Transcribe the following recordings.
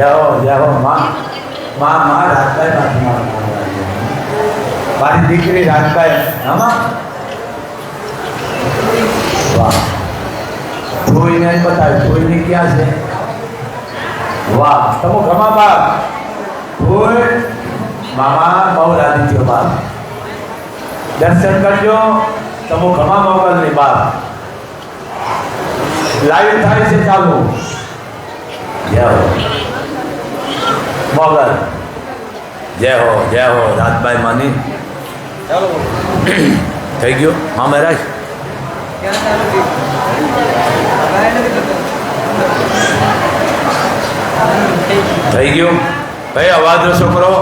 જય હો માં માં માં રાજભાઈ મારી દીકરી રાજભાઈ આમાં વાહ જોઈને બતાવ્યું જોઈને ક્યાં છે વાહ તમે ઘણા બાપ કોઈ મામા બહુ રાજી થયો બાપ દર્શન કરજો તમે ઘણા મોગલની બાપ લાઈવ થાય છે ચાલુ જય હો મોગલ જય હો રાજભાઈ માની ચાલો થઈ ગયો હા મહારાજ થઈ ગયું ભાઈ અવાજ ઓછો કરો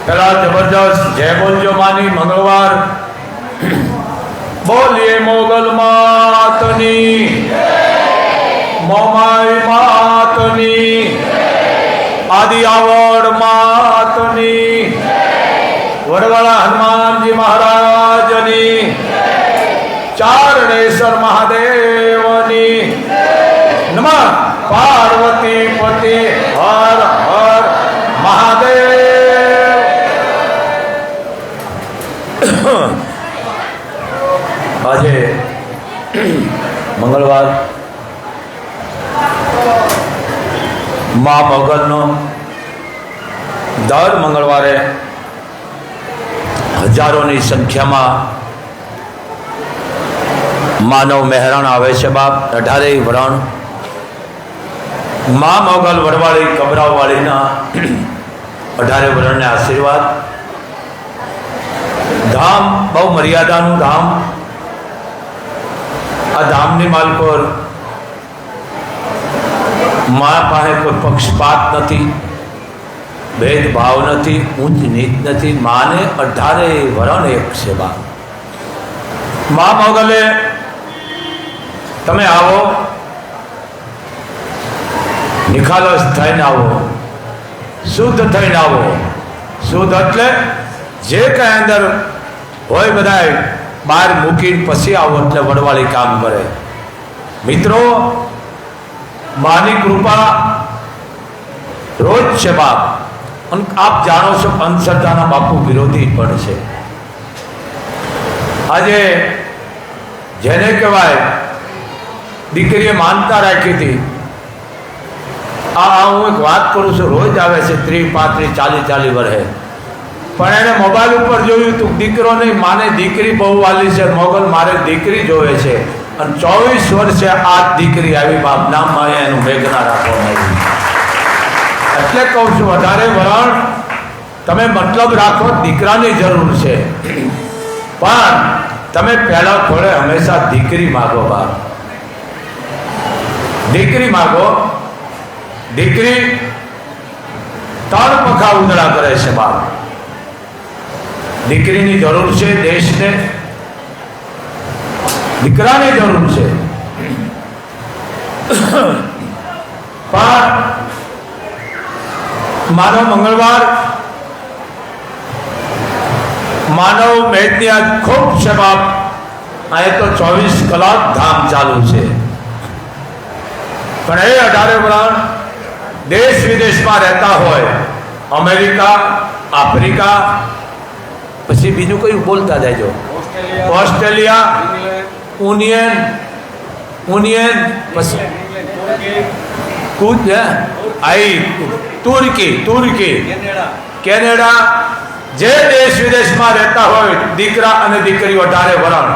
પેલા જબરજસ્ત જય બોલજો માની મંગળવાર બોલીએ મોગલ માતની મોમાઈ માતની આદિ આવડ માતની વડવાળા હનુમાનજી મહારાજની ચારણેશ્વર મહાદેવની નમઃ પાર્વતી પતિ હર હર મહાદેવ આજે મંગળવાર મા મોગલનો દર મંગળવારે હજારોની સંખ્યામાં માનવ મહેરાણ આવે છે બાપ 18 વરણ મા મોગલ વડવાળી કબરાવાળીના 18 વરણને આશીર્વાદ ધામ બહુ મર્યાદાનું ધામ આ ધામની માલકોર મા પાસે કોઈ પક્ષપાત નથી ભેદભાવ નથી ઊંચ નીચ નથી માને 18 વરણ એક છે બા મા મોગલે તમે આવો નિખાલસ થઈને આવો શુદ્ધ થઈને આવો શુદ્ધ એટલે જે કઈ અંદર હોય બધાય બહાર મૂકીને પછી આવો એટલે વડવાળી કામ કરે મિત્રો માની કૃપા રોજ છે બાપ અને આપ જાણો છો અંધશ્રદ્ધાના બાપુ વિરોધી પણ છે આજે જેને કહેવાય દીકરીએ માનતા રાખી હતી હું એક વાત કરું છું રોજ આવે છે 30, 35, 40 વર્ષે પણ એને મોબાઈલ ઉપર જોયું તું દીકરો નહીં માને દીકરી બહુ વાલી છે મોગલ મારે દીકરી જોવે છે અને 24 વર્ષે આ દીકરી આવી બાપ નામ માં એનું મેઘના રાખવામાં આવ્યું એટલે કહું છું 18 વરણ તમે મતલબ રાખો દીકરાની જરૂર છે પણ તમે પહેલા થોડે હંમેશા દીકરી માગો બાપ દીકરી માગો દીકરી 3 પખા ઉંદડા કરે છે બાપ દીકરીની જરૂર છે દેશને દીકરાની જરૂર છે પણ માનવ મંગળવાર માનવ મેદની આજ ખૂબ છે બાપ અહીં તો 24 કલાક ધામ ચાલુ છે પણ એ 18 વરણ દેશ વિદેશમાં રહેતા હોય અમેરિકા આફ્રિકા પછી બીજું કયું બોલતા જાયજો ઓસ્ટ્રેલિયા યુનિયન પછી કુછ તુર્કી કેનેડા જે દેશ વિદેશમાં રહેતા હોય દીકરા અને દીકરીઓ 18 વરણ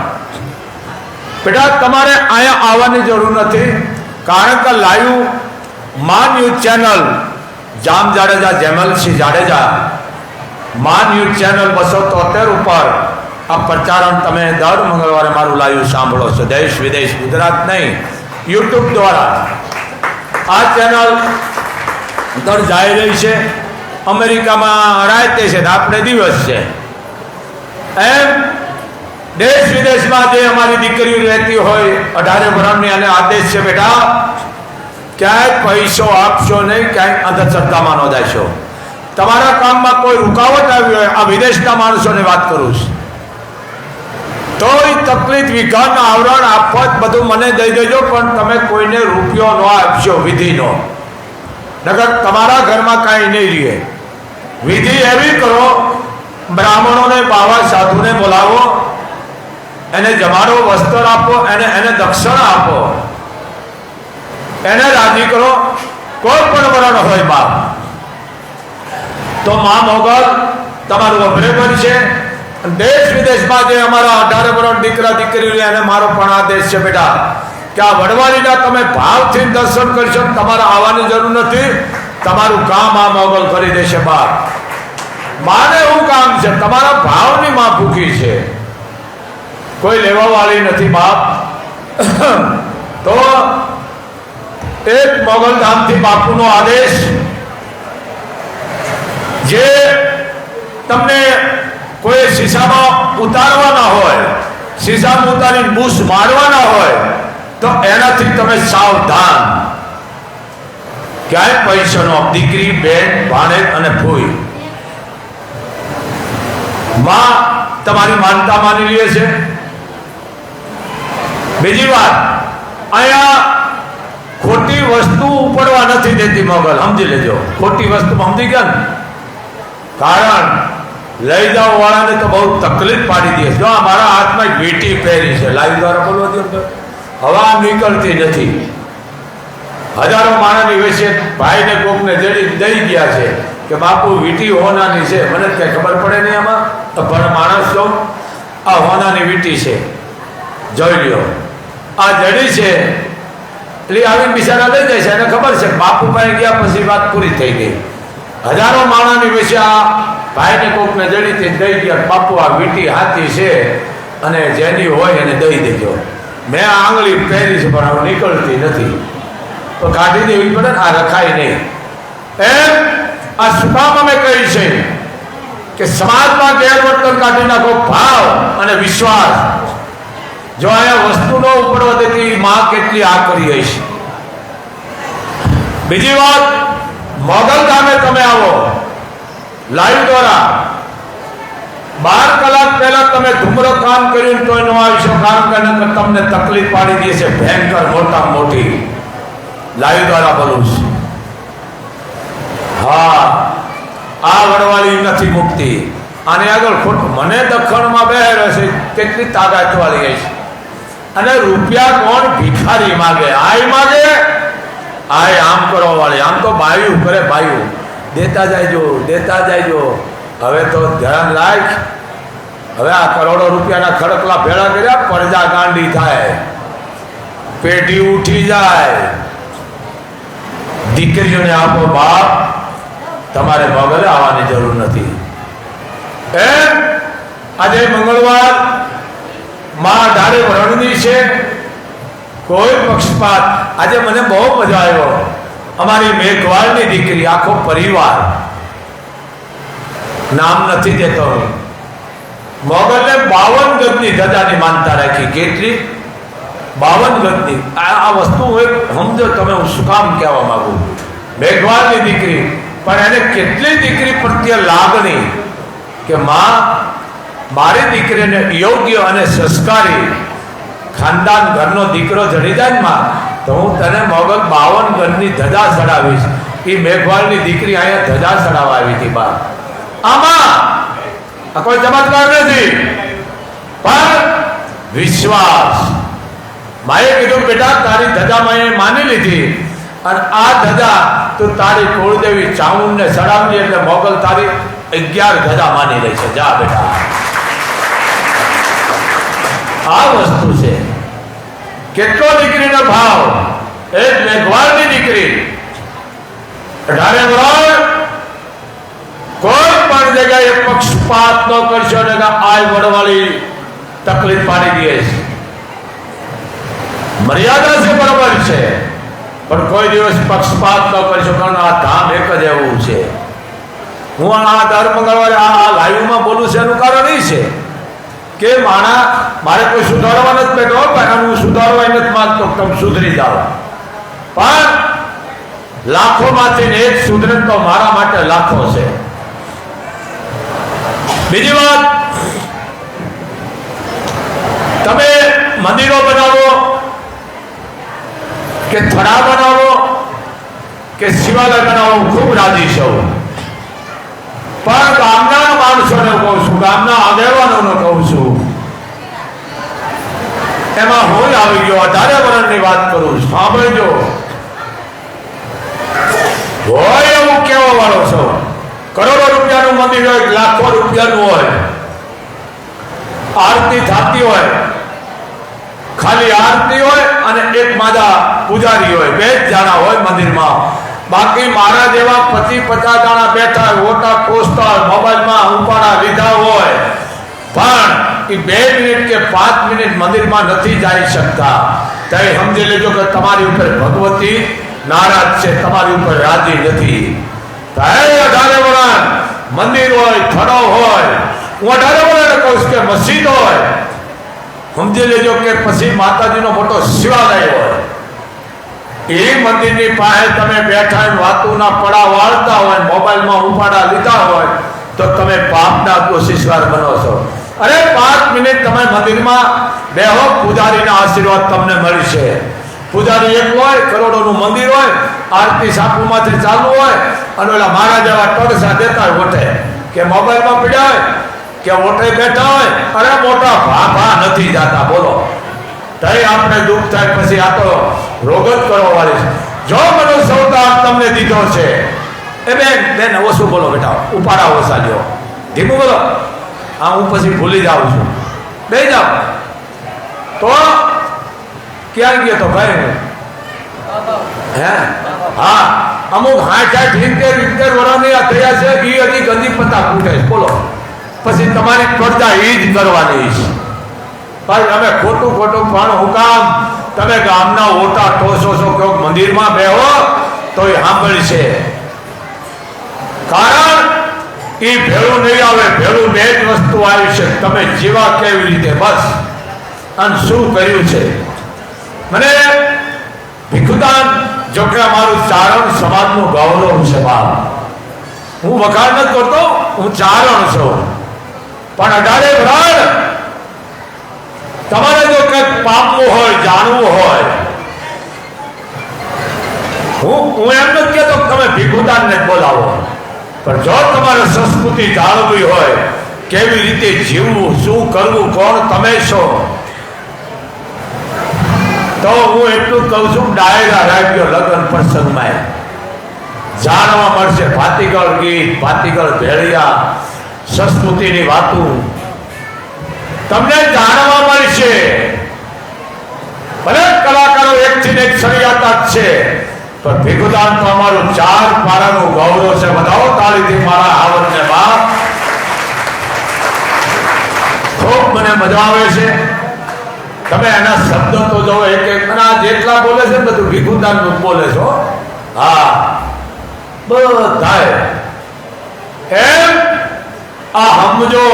બેટા તમારે અહીંયા આવવાની જરૂર નથી કારણ કે લાઈવ મા ન્યૂઝ ચેનલ જામ જાડેજા જેમલસિંહ જાડેજા મા ન્યૂઝ ચેનલ 273 ઉપર આ પ્રચારણ તમે દર મંગળવારે મારું લાઈવ સાંભળો છો દેશ વિદેશ ગુજરાત નહીં યુટ્યુબ દ્વારા આ ચેનલ દર જાય રહી છે અમેરિકામાં રાતે છે આપણે દિવસ છે એમ દેશ વિદેશમાં જે અમારી દીકરીઓ રહેતી હોય 18 વરણની અને આદેશ છે બેટા ક્યાંય પૈસો આપશો નહીં ક્યાંય અંધશ્રદ્ધામાં ન જાશો તમારા કામમાં કોઈ રૂકાવટ આવી હોય આ વિદેશના માણસોને વાત કરું છું તોય તકલીફ વિઘન આવરણ આફત બધું મને દઈ દેજો પણ તમે કોઈને રૂપિયો ન આપશો વિધિનો નકર તમારા ઘરમાં કાંઈ નહીં રહે. વિધિ એવી કરો, બ્રાહ્મણોને બાવા સાધુને બોલાવો, એને જમાડો, વસ્ત્ર આપો, એને દક્ષિણા આપો, એને રાજી કરો. કોઈ પણ વરણ હોય બાપ, તો મા મોગલ તમારું અભિનંદન છે. દેશ વિદેશમાં જે અમારા 18 વર્ષ દીકરા દીકરીઓ એને મારો પણ આદેશ છે બેટા કે આ વડવાળીના તમે ભાવથી દર્શન કરશો, તમારે આવવાની જરૂર નથી, તમારું કામ આ મોગલ કરી દેશે બાપ. માને એવું કામ છે, તમારા ભાવની માં ભૂખી છે, કોઈ લેવા વાળી નથી બાપ. તો એક મોગલ ધામથી બાપુનો આદેશ, જે તમને કોઈ શીશામાં ઉતારવાના હોય, શીશામાં ઉતારીને બૂસ મારવાના હોય, તો એનાથી તમે સાવધાન. ક્યાંય પૈસાનો દીકરી, બેન, ભાણેજ અને ફોઈ માં તમારી માનતા માની લે છે. બીજી વાત, અહીંયા ખોટી વસ્તુ ઉપડવા નથી દેતી મોગલ, સમજી લેજો. ખોટી વસ્તુ સમજી ગયા ને, કારણ લઈ જાઓ વાળાને તો બહુ તકલીફ પાડી દે. જો મારા હાથમાં એક વીંટી પહેરી છે, લાઈવ દ્વારા બોલવા દો, હવા નીકળતી નથી. હજારો માણસની વચ્ચે ભાઈને કોકને જડી દઈ ગયા છે કે બાપુ વીંટી હોનાની છે. મને કઈ ખબર પડે નહીં આમાં, તો પણ માણસ તો આ હોનાની વીંટી છે, જોઈ લ્યો, આ જડી છે. એટલે આવીને બિચારા લઈ જાય છે, એને ખબર છે બાપુ પાસે ગયા પછી વાત પૂરી થઈ ગઈ. હજારો માણસની વચ્ચે આ ભાઈને કોકને જડી દઈ ગયા, બાપુ આ વીંટી હાથી છે અને જેની હોય એને દઈ દેજો. મેં આંગળી પહેરી છે પણ હવે નીકળતી નથી, તો કાઢી દેવી પડે ને, આ રખાય નહીં. એમ આ સુકામ અમે કહી છે કે સમાજમાં ગેરવર્તન કાઢી નાખો, ભાવ અને વિશ્વાસ. જો અહીંયા વસ્તુ ન ઉપડવા દેતી માં કેટલી આ કરી હશે. બીજી વાત, મોગલ ધામે તમે આવો લાઈવ દ્વારા, 12 કલાક પહેલા તમે ધૂમ્રપાન કર્યું તો ન આવી શકો, કારણ કે તમને તકલીફ પાડી દે છે ભયંકર મોટા મોટી. લાઈવ દ્વારા બોલું છું. હા, આ વડવાળી નથી મુક્તિ. આને આગળ ખોટું મને દખણમાં બેહેલો છે, કેટલી તાકાત વાળી છે. અને રૂપિયા કોણ ભિખારી માગે, આય માગે, આય આમ કરવા વાળી. આમ તો બાયું કરે, બાયું દેતા જાયજો, દેતા જાયજો. હવે તો ધ્યાન રાખ, હવે આ કરોડો રૂપિયાના ખડકલા ભેળા કર્યા, પડજા ગાંડી થાય, પેઢી ઉઠી જાય. દીકરીઓને આપો બાપ, તમારે મોગલે આવવાની જરૂર નથી. એમ આજે મંગળવાર માં ધારે વરણની છે, કોઈ પક્ષપાત. આજે મને બહુ મજા આવ્યો, અમારી મેઘવાળની દીકરી, આખો પરિવાર, નામ નથી દેતો, મોગલે 52 ગજની ધજાની માનતા રાખી. કેટલી? 52 ગજની. આ વસ્તુ સમજો તમે, હું શું કામ કહેવા માંગુ. મેઘવાળની દીકરી, પણ એને કેટલી દીકરી પ્રત્યે લાગણી કે માં મારી દીકરીને યોગ્ય અને સંસ્કારી ખાનદાન ઘરનો દીકરો જડી જાય ને માં, તો હું તને મોગલ 52 ગજની ધજા ચડાવીશ. એ મેઘવાળની દીકરી અહીંયા ધજા ચડાવવા આવી હતી બા. આમાં આ કોઈ ચમત્કાર નથી, પણ વિશ્વાસ. માએ કીધું બેટા તારી ધજા માએ માની લીધી, અને આ ધજા તું તારી કુળદેવી ચામુંડને ચડાવલી, એટલે મોગલ તારી 11 ધજા માની રહી છે. જા બેટા, આ વસ્તુ છે. કેટલો દીકરીનો ભાવ. એક મેઘવાળની દીકરી 18 વર્ષ, કોઈ પણ જગ્યાએ પક્ષપાત ન કરશો ને આ વડવાળી તકલીફ પાડી દે છે. મર્યાદા છે, બરાબર છે, પણ કોઈ દિવસ પક્ષપાત ન કરશો, કારણ આ ધામ એક જ એવું છે. હું આ દર મંગળવારે આ લાઈવમાં બોલું છું એનું કારણ એ છે કે મારે કોઈ સુધારવા નથી બેઠો, પણ હું સુધારવા નથી માંગતો, તમે સુધરી જાઓ. પણ લાખોમાંથી એક સુધરે તો મારા માટે લાખો છે. બીજી વાત, તમે મંદિરો બનાવો કે થડા બનાવો કે શિવાલય બનાવવા ખૂબ રાજી છું, પણ ગામના માણસોને કહું છું, ગામના આગેવાનોને કહું છું, એમાં હું આવી ગયો 18 વર્ષની વાત કરું, સાંભળજો. હોય એવું કેવા વાળો છો, કરોડો રૂપિયાનું મંદિર હોય, લાખો રૂપિયાનું હોય, આરતી થતી હોય, ખાલી આરતી હોય અને એક માદા પૂજારી હોય, 2 જ જણા હોય મંદિરમાં. બાકી મારા જેવા 50-50 જણા બેઠા હોય, ઓટા કોસતા હોય, મોબાઈલમાં ઉપાડા લીધા હોય, પણ એ 2 મિનિટ કે 5 મિનિટ મંદિરમાં નથી જઈ શકતા. ત્યારે સમજી લેજો કે તમારી ઉપર ભગવતી નારાજ છે, તમારી ઉપર રાજી નથી. 18 વર્ષ મંદિર હોય, થડો હોય, હું 18 વર્ષ કહું છું કે મસ્જિદ હોય, સમજી લેજો કે પછી માતાજીનો મોટો શિવાલય હોય, એ મંદિરની પાસે તમે બેઠા વાતુના પડા વાળતા હોય, મોબાઈલમાં ઉપાડા લીધા હોય, તો તમે પાપના કોશિશવાર બનો છો. અરે 5 મિનિટ તમે મંદિરમાં બેહો, પૂજારીના આશીર્વાદ તમને મળશે. પૂજારી એક હોય, કરોડોનું મંદિર હોય, આરતી સાપુમાંથી ચાલુ હોય, અને ઓલા મારા જેવા ટડસા દેતા હોય ઓઠે, કે મોબાઈલમાં પડ્યા હોય, કે ઓઠે બેઠા હોય, અરે મોટા ભાભા નથી જાતા. બોલો, તઈ આપણે દુઃખ થાય. પછી આ તો રોગ જ કરવા વાળી છે. જો મને સૌદાન તમને દીધો છે, એ બેન ઓછું બોલો બેટા, ઉપાડા ઓછા લ્યો, ધીમું બોલો. હા, હું પછી ભૂલી જાઉં છું, બે જાઓ. તો ક્યાં ગયો તો ભાઈ? હે, હા, અમુક 60-70 વર્ષની આ થયા છે, એ હજી ગંદી પત્તા ફૂટે. બોલો, પછી તમારી પડદા એ જ કરવાની છે. ભાઈ અમે ખોટું પણ હું કામ? તમે ગામના ઓટા ટોસો છો, કે મંદિરમાં બેહો તો એ સાંભળશે. કારણ એ ભેળું નહીં આવે, ભેળું 2 જ વસ્તુ આવી છે, તમે જીવા કેવી રીતે, બસ. અને શું કર્યું છે. મને ભીખુદાન, જોકે અમારું ચારણ સમાજનું ગૌરવ છે બાપ, હું વખાણ નથી કરતો, હું ચારણ છું, પણ 18 વર્ષ તમારે જો કંઈક પામવું હોય, જાણવું હોય, હું એમ નથી કહેતો તમે ભીખુદાનને બોલાવો, પણ જો તમારે સંસ્કૃતિ જાળવવી હોય, કેવી રીતે જીવવું, શું કરવું, કોણ તમે છો, તો હું એટલું કહું છું, ડાયરા રાખજો લગ્ન પ્રસંગમાં, જાણવા મળશે. ભાતીગળ ગીત, ભાતીગળ ભેળિયા, સંસ્કૃતિની વાતો તમને જાણવા મળશે. ભલે કલાકારો એકથી એક સરિયાતા જ છે, પણ ભીખુદાન તો અમારું 4 પારાનું ગૌરવ છે. બતાવો તાળીથી મારા આવડને બાપ. ખૂબ મને મજા આવે છે. તમે એના શબ્દો તો જો એક જેટલા બોલે છે બધું ભીખુદાન નું બોલે છો. હા, બધા એમ આ સમજો.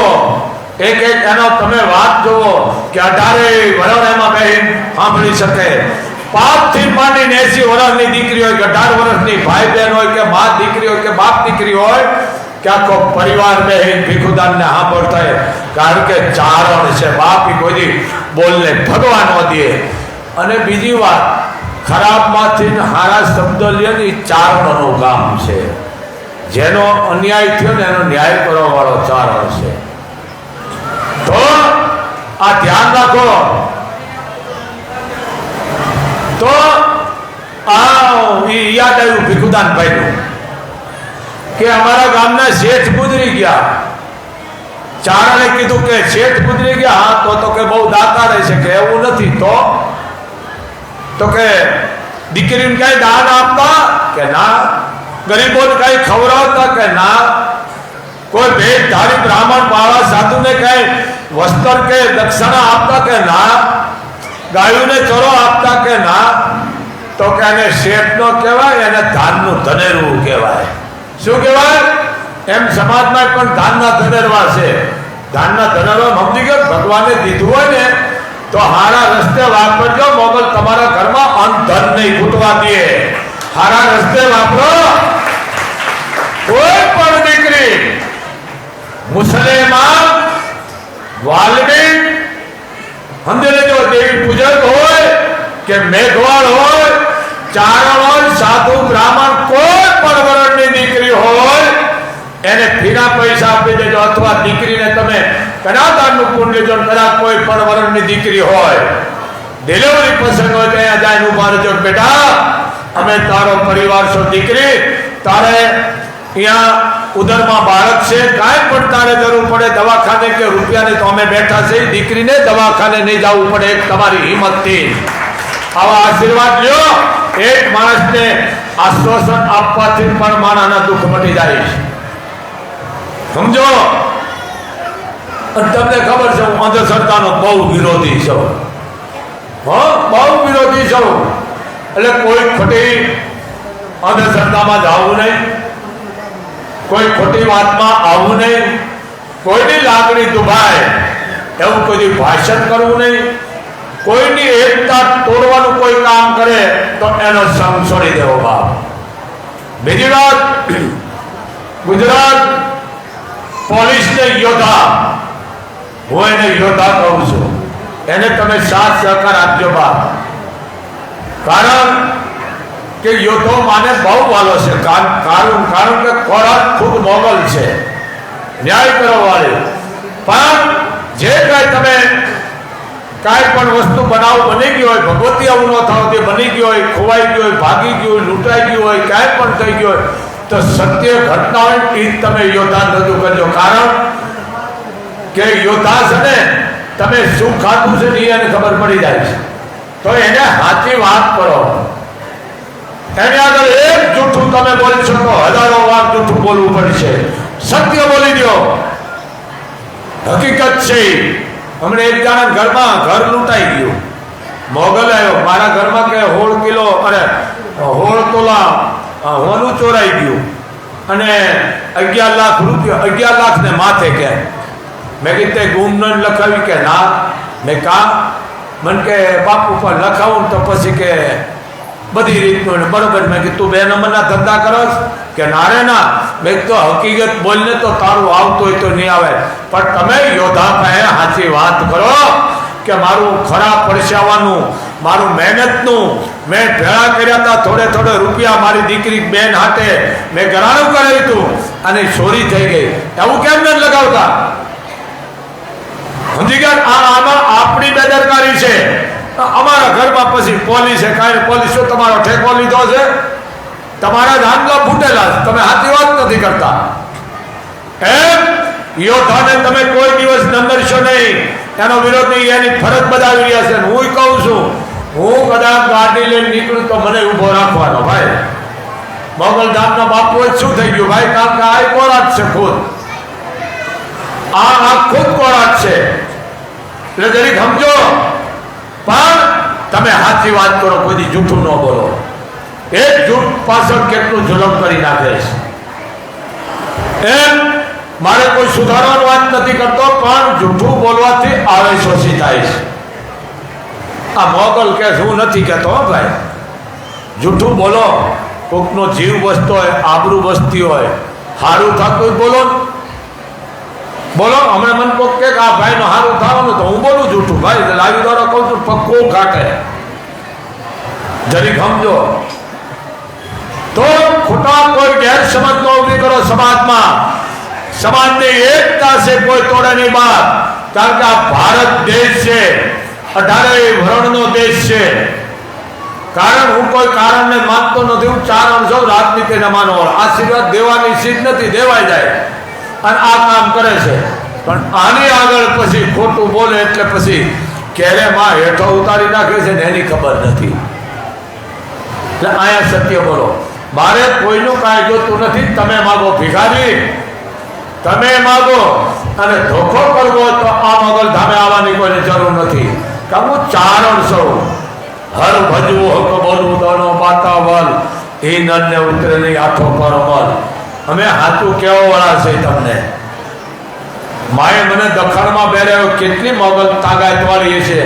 એક એનો તમે વાત જુઓ કે 18 વર્ષ એમાં બહેન સાંભળી શકે. 5 થી માંડીને 80 વર્ષની દીકરી હોય, કે 18 વર્ષની ભાઈ બહેન હોય, કે મા દીકરી હોય, કે બાપ દીકરી હોય, કે આખો પરિવાર બહેન ભીખુદાનને સાંભળતા. કારણ કે ચારણ છે બાપ, કોઈ બોલને ભગવાન દે. અને બીજી વાત, ખરાબમાંથી સારા શબ્દ લે ને, એ ચારણોનું કામ છે. જેનો અન્યાય થયો ને એનો ન્યાય કરવા વાળો ચારણ છે. તો આ ધ્યાન રાખો. તો આ યાદ આવ્યું ભીખુદાન ભાઈનું, કે અમારા ગામના શેઠ ગુજરી ગયા. ચારણે કીધું કે શેઠ ગુજરી ગયા, હા તો કે બહુ દાતા રહેશે, કે એવું નથી. તો કે દીકરીને કઈ દાન આપતા, કે ના. ગરીબોને કઈ ખવડાવતા, કે ના. કોઈ ભેટધારી બ્રાહ્મણ બાળા સાધુને કઈ વસ્ત્ર કે દક્ષિણા આપતા, કે ના. ગાયોને ચરો આપતા, કે ના. તો કે એને શેઠ નો કહેવાય, એને ધાનનું ધનેરવું કહેવાય. શું કહેવાય? એમ સમાજમાં પણ ધાનના ધનેરવા છે. ધાનના ધનેરવા સમજી ગયો. ભગવાને દીધું હોય ને તો હારા રસ્તે વાપરજો. મોગલ તમારા ઘરમાં અંધન નહીં ફૂટવા દે. હારા રસ્તે વાપરો. કોઈ પણ દીકરી મુસલમાન, વાલ્મીક, સમજી લેજો, દેવી પૂજક હોય, કે મેઘવાળ હોય, ચારણ હોય, સાધુ, બ્રાહ્મણ, કોઈ પણ વર્ણની દીકરી હોય એને ફીના પૈસા આપી દેજો, અથવા દીકરીને તમે કદાદાનનું પુણ્ય જો કદાચ કોઈ પણ વર્ણની દીકરી હોય, ડિલિવરી પસંદ હોય તો અહીંયા જાય ઉભા રહેજો, બેટા અમે તારો પરિવાર છો, દીકરી તારે અહીંયા ઉદરમાં બાળક છે, કાંઈ પણ તારે જરૂર પડે દવાખાને કે રૂપિયાની તો અમે બેઠા છે, દીકરીને દવાખાને નહીં જવું પડે, એક તમારી હિંમતથી આવા આશીર્વાદ લ્યો. એક માણસને આશ્વાસન આપવાથી પણ માણસના દુઃખ મટી જાય છે, સમજો. અને તમને ખબર છે હું અંધશ્રદ્ધાનો બહુ વિરોધી છું, બહુ વિરોધી છું. એટલે કોઈ ખોટી અંધશ્રદ્ધામાં જવું નહીં, કોઈ ખોટી વાતમાં આવવું નહીં, કોઈની લાગણી દુભાય એવું કોઈ ભાષણ કરવું નહીં, કોઈની એકતા તોડવાનું કોઈ કામ કરે તો એનો સંગ છોડી દેવો બાપ. બીજી વાત, ગુજરાત પોલીસને યોદ્ધા, હું એને યોદ્ધા કહું છું, એને તમે સાથ સહકાર આપજો બાપ. કારણ કે યોદ્ધો માને બહુ વાલો છે, કારણ કે ખોરાક ખુદ મોગલ છે, ન્યાય કરવા વાળી. પણ જે કાંઈ તમે કાંઈ પણ વસ્તુ બની ગઈ હોય, ભગવતી આવું ન થવાથી બની ગઈ હોય, ખોવાઈ ગઈ હોય, ભાગી ગઈ હોય, લૂંટાઈ ગઈ હોય, કાંઈ પણ થઈ ગયું હોય તો સત્ય ઘટના હોય એ તમે યોદ્ધા રજૂ કરજો. કારણ કે યોદ્ધા છે ને, તમે શું ખાધું છે ને એને ખબર પડી જાય છે, તો એને સાચી વાત કરો. એની આગળ એક જૂઠું તમે બોલી શકો, હજારો વાર જૂઠું બોલવું પડશે, સત્ય બોલી દો. હકીકત છે, હમણે એક જણા ઘરમાં ઘર લૂંટાઈ ગયું, મોગલ આવ્યો મારા ઘરમાં કે 16 કિલો અને 16 તોલા હોનું ચોરાઈ ગયું અને 11 લાખ રૂપિયા, 11 લાખ ને માથે કે. મેં કીધું ગુમ ન લખાવી કે ના. મેં કામ મને કે બાપુ પર લખાવું તો પછી કે બધી રીતનું બરોબર. મેં કીધું તું 2 નંબરના ધંધા કરસ કે ના રે ના. મેં તો હકીકત બોલને તો તારું આવતું હોય તો નહીં આવે, પણ તમે યોદ્ધા પાસે સાચી વાત કરો કે મારું ખરાબ પરસાવાનું, મારું મહેનતનું મેં ભેળા કર્યા હતા, થોડે રૂપિયા મારી દીકરી બેન હાથે મેં ઘરાણું કરાવ્યું હતું અને ચોરી થઈ ગઈ, એવું કેમ ન લગાવતા? સમજી ગયા? આમાં આપણી બેદરકારી છે. અમારા ઘરમાં પછી પોલીસે કાંઈ પોલીસો તમારો ઠેકો લીધો છે, તમારા ધાનલા ફૂટેલા છે, તમે સાચી વાત નથી કરતા. એમ યોદ્ધાને તમે કોઈ દિવસ નંદરશો નહીં, એનો વિરોધ નહીં, એની ફરજ બજાવી રહ્યા છે. હું કહું છું, હું કદાચ ગાડી લઈને નીકળું તો મને ઉભો રાખવાનો ભાઈ. મોગલધામના બાપુ શું થઈ ગયું ભાઈ? કારણ કે આ કોરાટ છે, ખુદ આ ખુદ કોરાટ છે, એટલે જરીક સમજો. પણ તમે સાચી વાત કરો, કોઈ જૂઠું ન બોલો. એક જૂઠ પાછળ કેટલું જુલમ કરી નાખે છે. એમ મારે કોઈ સુધારવાની વાત નથી કરતો, પણ જૂઠું બોલવાથી આવેશ ઓછી થાય છે. આ મોગલ કે હું નથી કહેતો ભાઈ, જૂઠું બોલો. કોકનો જીવ બસતો હોય, આબરૂ બસતી હોય, સારું થતું બોલો બોલો. હમણાં મને કોક કે આ ભાઈનો સારું થવાનું તો હું બોલું જૂઠું ભાઈ, લાવી દ્વારા કહું છું પક્કો કાઢે. જરીક સમજો. તો ખોટા કોઈ ગેરસમજ ન ઉભી કરો સમાજમાં. સમાજની એકતા છે, કોઈ તોડે નહીં બાત. કારણ કે આ ભારત દેશ છે, 18 વર્ણનો દેશ છે. કારણ હું કોઈ કારણને માનતો નથી, હું ચારણ છું, રાજનીતિને માનો. આશીર્વાદ દેવાની સીધ નથી, દેવાઈ જાય અને આ કામ કરે છે. પણ આની આગળ પછી ખોટું બોલે એટલે પછી ક્યારે માં હેઠો ઉતારી નાખે છે ને એની ખબર નથી. એટલે અહીંયા સત્ય બોલો. મારે કોઈનું કાંઈ જોતું નથી. તમે માગો ભિખારી, તમે માગો, અને ધોખો કરવો તો આ મોગલધામે આવવાની કોઈને જરૂર નથી. કે હું ચારણ છું. હર ભજવું હક બોલવું દોનો પાતા વલ, એ નરને ઉતરે નહીં આઠો પર અમલ. અમે હાથું કેવા વાળા છે તમને. માએ મને દખણમાં બેર્યો, કેટલી મોગલ તાગાત વાળી છે.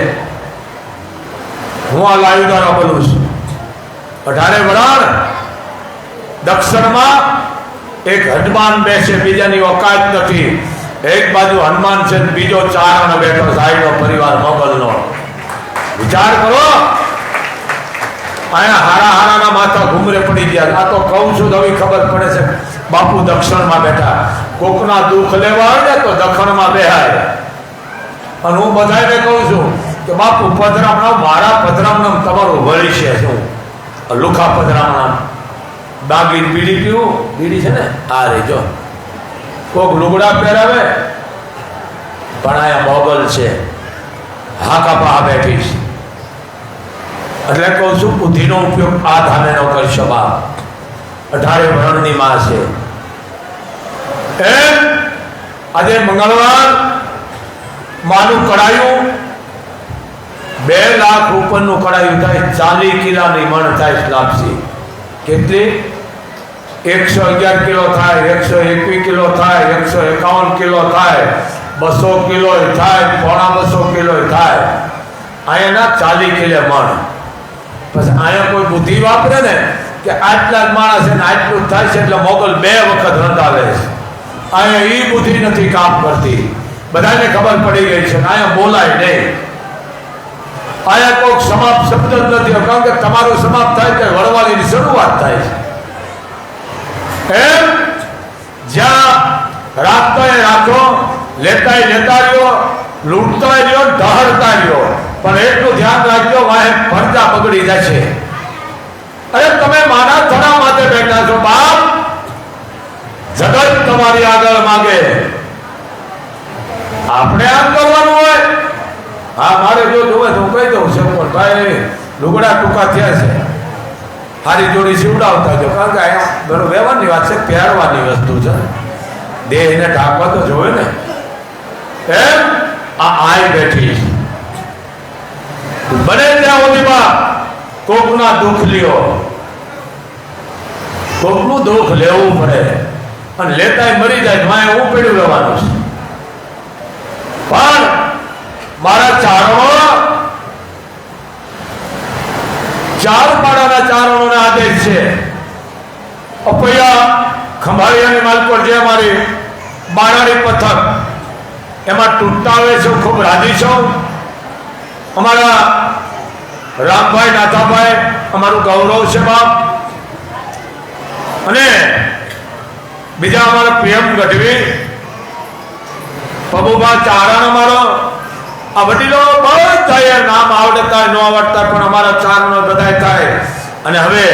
હું આ લાઈવ દ્વારા બોલું છું. 18 વરાળ દક્ષિણમાં એક હનુમાન બેસે, બીજાની ઓકાત નથી. એક બાજુ હનુમાન છે, બીજો ચારણ બેઠો સાઈડનો પરિવાર મોગલનો. વિચાર કરો. અહીંયા હારા હારાના માથા ઘૂમરે પડી ગયા. આ તો કહું છું તો હવે ખબર પડે છે. બાપુ દક્ષિણમાં બેઠા, કોકના દુઃખ લેવા આવે ને તો દક્ષિણમાં બેહાય. અને હું બધાને કહું છું કે બાપુ પધરામણા, મારા પધરામણા તમારું વળી છે શું? લુખા પધરામણા દાગી બીડી પીવું, બીડી છે ને આ રેજો, કોક લુગડા પહેરાવે પણ અહીંયા મોગલ છે, હાકા પા બેઠી છે. એટલે કહું છું બુદ્ધિનો ઉપયોગ આ ધામે ન કરશો બાપ. 18 વર્ણની માં છે. એમ આજે મંગળવાર માનું કડાયું 2 લાખ રૂપિયાનું કડાયું થાય, 40 કિલોની મણ થાય લાપસી. કેટલી? 111 કિલો થાય, 121 કિલો થાય, 151 કિલો થાય, 200 કિલો થાય, 250 કિલો થાય. અહીંયાના 40 કિલો મણ. પછી અહીંયા કોઈ બુદ્ધિ વાપરે ને કે આટલા જ માણસ છે ને આટલું થાય છે એટલે મોગલ 2 વખત રંધાવે છે. અહીંયા એ બુદ્ધિ નથી કામ કરતી. બધાને ખબર પડી ગઈ છે. અહીંયા બોલાય નહીં. અહીંયા કોઈ સમાપ્ત શબ્દ જ નથી, કારણ કે તમારું સમાપ્ત થાય કે વડવાળીની શરૂઆત થાય છે. એમ જ્યાં રાખતાય રાખો, લેતાય લેતા રહ્યો, લૂંટતાય રહ્યો, ઢહરતા રહ્યો, પણ એટલું ધ્યાન રાખજો વાહે ભરતા બગડી જશે. અરે તમે માના થડા માટે બેઠા છો બાપ. જગત તમારી આગળ માગે, આપણે આમ કરવાનું હોય. હા, મારે જો જોવે તો હું કહી દઉં છું પણ ભાઈ લુગડા ટૂંકા થયા છે, હારી જોડી સીવડાવતા જો, કારણ કે અહીંયા ઘણું વ્યવહારની વાત છે, પહેરવાની વસ્તુ છે, દેહને ઢાંકવા તો જોવે ને. એમ આ આય બેઠી બને ત્યાં સુધીમાં કોકના દુઃખ લ્યો, કોકનું દુઃખ લેવું પડે, અને લેતાય મરી જાય માએ હું પડ્યું રહેવાનું છે. પણ મારા ચારણો, 4 પાડાના ચારણોને આદેશ છે. અપૈયા ખંભાળિયાની માલપર જે અમારી બાણાની પથક એમાં તૂટતા આવે છે, ખૂબ રાજી છું. અમારા રામભાઈ નાથાભાઈ અમારું ગૌરવ છે બાપ. અને બીજા અમારા પ્રેમ ગઢવી, પબુભા ચારણ અમારો, આ વડીલો બધા નામ આવડતા ન આવડતા પણ અમારા ચારણો બધા થાય. અને હવે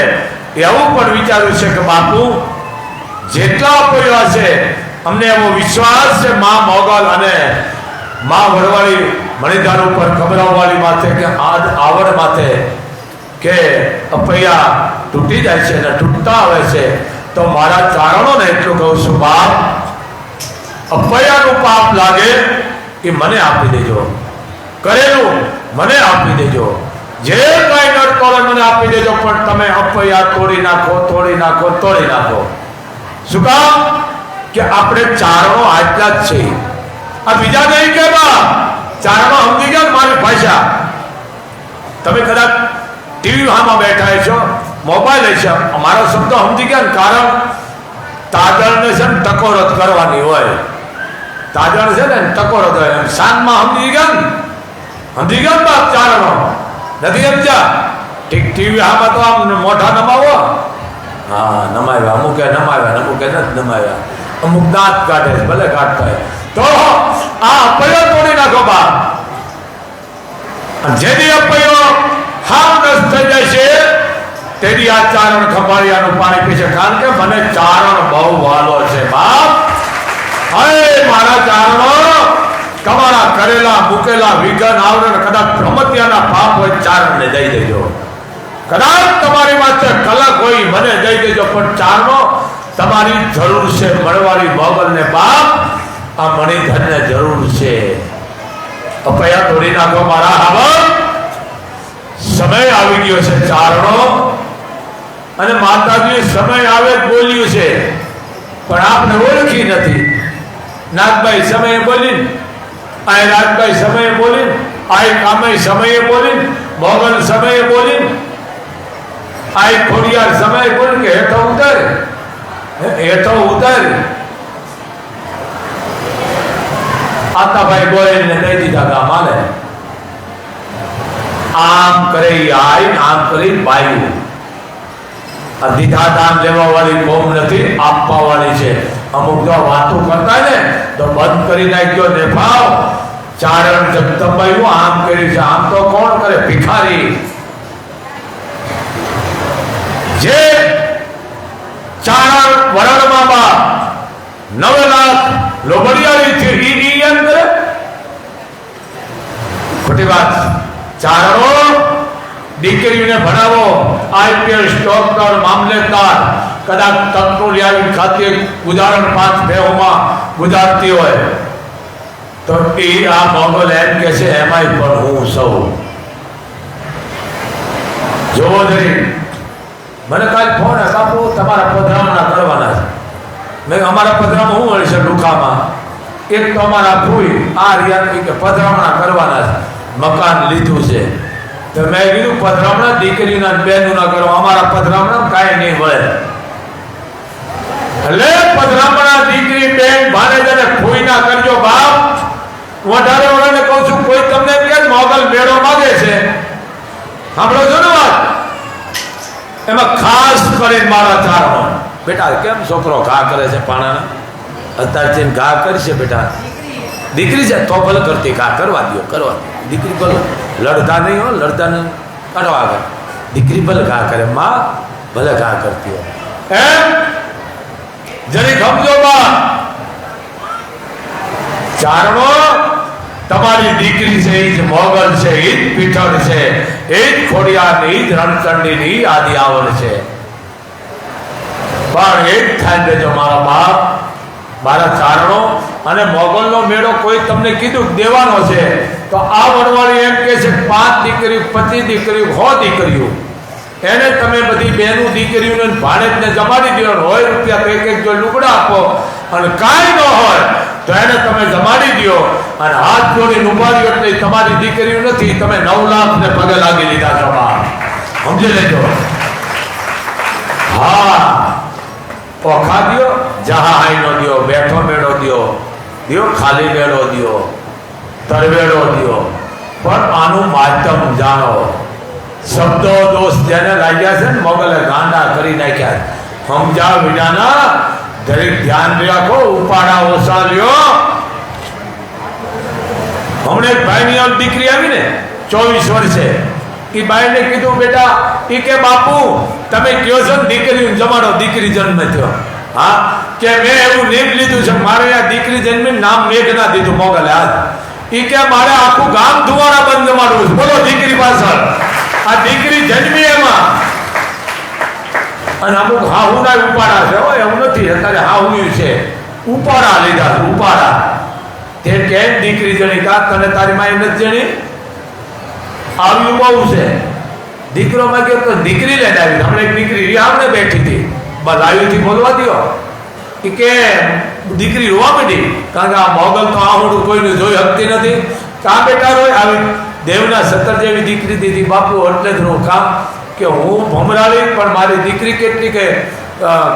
એવું પણ વિચાર્યું છે કે બાપુ જેટલા અપૈયા છે અમને એવો વિશ્વાસ છે મા મોગલ અને મા વડવાળી મણિધાર ઉપર ખબરાવવાળી માથે કે આવડ માથે કે અપૈયા તૂટી જાય છે અને તૂટતા આવે છે. તો મારા ચારણોને એટલું કહું છું બાપ, અપૈયાનું પાપ લાગે એ મને આપી દેજો, કરેલું મને આપી દેજો, જે કઈ નડકોરે મને આપી દેજો, પણ તમે અપૈયા તોડી નાખો, તોડી નાખો, તોડી નાખો. શું કામ? કે આપણે ચારણો આટલા જ છે. આ બીજા નહીં કે ચારણો સમજી ગયા મારી ભાષા. તમે કદાચ ટીવી હામાં બેઠા છો, મોબાઈલ છે, અમારો શબ્દ સમજી ગયા ને, કારણ તાજળને છે ને ટકોરત કરવાની હોય. તાજળ છે ને ટકોરત હોય, એમ શાનમાં સમજી ગયા ને, સમજી ગયા બાપ ચારણો નથી સમજ્યા. ટીવી હામાં તો આમ મોઢા નમાવો, હા નમાવ્યા, અમુકે નમાવ્યા, અમુકે નથી નમાવ્યા, અમુક દાંત કાઢે ભલે કાઢતા હોય. તો આ અપૈયો તોડી નાખો બાપ. જેની અપૈયો હાવ નષ્ટ થઈ જાય છે તેની આ ચારણ ખંભાળિયાનું પાણી પીશે, કારણ કે મને ચારણ બહુ વાલો છે બાપ. હવે મારા ચારણો તમારા કરેલા મૂકેલા વિઘન આવરણ કદાચ પ્રમત્યાના પાપ હોય ચારણને દઈ દેજો. કદાચ તમારી માથે કલક હોય મને દઈ દેજો, પણ ચારણો તમારી જરૂર છે. મળવાળી મોગલને બાપ આ મણિધરને જરૂર છે. અપૈયા તોડી નાખો મારા હાવર. સમય આવી ગયો છે ચારણો, અને માતાજીએ સમય આવે જ બોલ્યું છે પણ આપને ઓળખી નથી. નાગભાઈ સમયે બોલીને, આ રાજભાઈ સમયે બોલીને, આ કામે સમયે બોલીને, મોગલ સમયે બોલીને, આ ખોડિયાર સમયે બોલીને કે હેઠો ઉતર, હેઠો ઉતર. આતાભાઈ બોલીને દઈ દીધા ગામ હાલે. આમ કરે આઈ આમ કરી બાયું. દીધા દાન લેવા વાળી કોમ નથી, આપવા વાળી છે. અમુક જો વાતો કરતા ને તો બંધ કરી નાખ્યો ને ભાવ ચારણ જગદંબાયું આમ કર્યું છે. આમ તો કોણ કરે? ભિખારી. જે ચારણ વરણમાં બા 9 લાખ લોબડિયાળી છે ઈ એમ કરે? ખોટી વાત. ચારણો દીકરીઓને ભણાવો, આઈપીએસ, ડોક્ટર, મામલેદાર, કદાચ તકનોલિયાવી ખાતે ઉદાહરણ 5 બેહોમાં ગુજારતી હોય તો એ આ મોગલ એમ કે છે એમાંય પણ હું સૌ. જોવો જરી મને કાલ ફોન બાપુ તમારા પધરામણા કરવાના છે. મેં અમારા પધરામણા શું હોય છે લુખામાં? એક તો અમારા ભૂઈ આ રિયા કે પધરામણા કરવાના છે, મકાન લીધું છે. તો મેં કીધું પધરામણા દીકરીના બેનના કરો, અમારા પધરામણા કાંઈ નહીં મળે. એટલે પધરામણા દીકરી બેન ભાણેજને ભૂઈના કરજો બાપ. વધારે ઓળાને કહું છું, કોઈ તમને કે મોગલ મેળો માગે છે, સાંભળો છો ને વાત? એમાં ખાસ કરીને મારા ચારણો બેટા કેમ છોકરો ઘા કરે છે પાણાના? અત્યારે ઘા કરશે બેટા, દીકરી છે તો ભલે કરતી, ઘા કરવા દો, કરવા દો. દીકરી ભલે લડતા નહીં હો, લડતા નહીં કાઢવા આગળ. દીકરી ભલે ઘા કરે, માં ભલે ઘા કરતી હોય એમ જરી સમજો બા. ચારણો તમારી દીકરી છે, એ જ મોગલ છે, એ જ પીઠળ છે, એ જ ખોડિયારની, જ રણચંડીની આદિઆવર છે. પણ એક થાય દેજો મારા બાપ, મારા ચારણો. અને મોગલનો મેળો કોઈ તમને કીધું દેવાનો છે તો આ વડવાળી એમ કે છે 5 દીકરીઓ, 25 દીકરીઓ, 100 દીકરીઓ, એને તમે બધી બહેનો દીકરીઓને ભાણેજને જમાડી દેવાનો હોય. રૂપિયા તો એક જો લુગડા આપો, અને કાંઈ ન હોય તો એને તમે જમાડી દો અને હાથ જોડીને ઉભાર્યો એટલે તમારી દીકરીઓ નથી, તમે 9 લાખ ને પગે લાગી લીધા છો બાપ. સમજી લેજો. હા, ઓખા દો, જહાઈ નો દો, બેઠો મેળો દો, ખાલી મેળો દો, તરવેડો દો, પણ આનું માધ્યમ જાણો. શબ્દો દોષ જેને લાગ્યા છે ને મોગલે ગાંડા કરી નાખ્યા. સમજાવ વિનાના દરેક ધ્યાન રાખો. ઉપાડા ઓછા લ્યો. હમણે એક ભાઈની દીકરી આવી ને 24 વર્ષે, એ બાઈને કીધું બેટા, એ કે બાપુ તમે કયો છો દીકરી જમાડો, દીકરી જન્મ થયો. હા કે મેં એવું નિયમ લીધું છે, મારે આ દીકરી જન્મી નામ મેઘના દીધું મોગલે. આજ એ કે મારે આખું ગામ ધુવાડા બંધ જમાડવું છે. બોલો દીકરી પાછળ આ દીકરી જન્મી એમાં. અને અમુક હાહુના ઉપાડા છે, એવું નથી. અત્યારે હાહુયું છે, ઉપાડા લીધા, ઉપાડા. તે કેમ દીકરી જણી? કા તને તારી માએ નથી જણી? આવ્યું બહુ છે. દીકરો માં ગયો તો દીકરી લઈને આવી. હમણાં એક દીકરી રિયામને બેઠી હતી, બસ આવ્યુંથી બોલવા દો કે દીકરી રોવા માંડી, કારણ કે આ મોગલ તો આહુડું કોઈને જોઈ શકતી નથી. કાં બેટા રોય? આવી દેવના 17 જેવી દીકરી દીધી બાપુ. એટલે જ રો કામ કે હું ભમરાળી, પણ મારી દીકરી કેટલી કે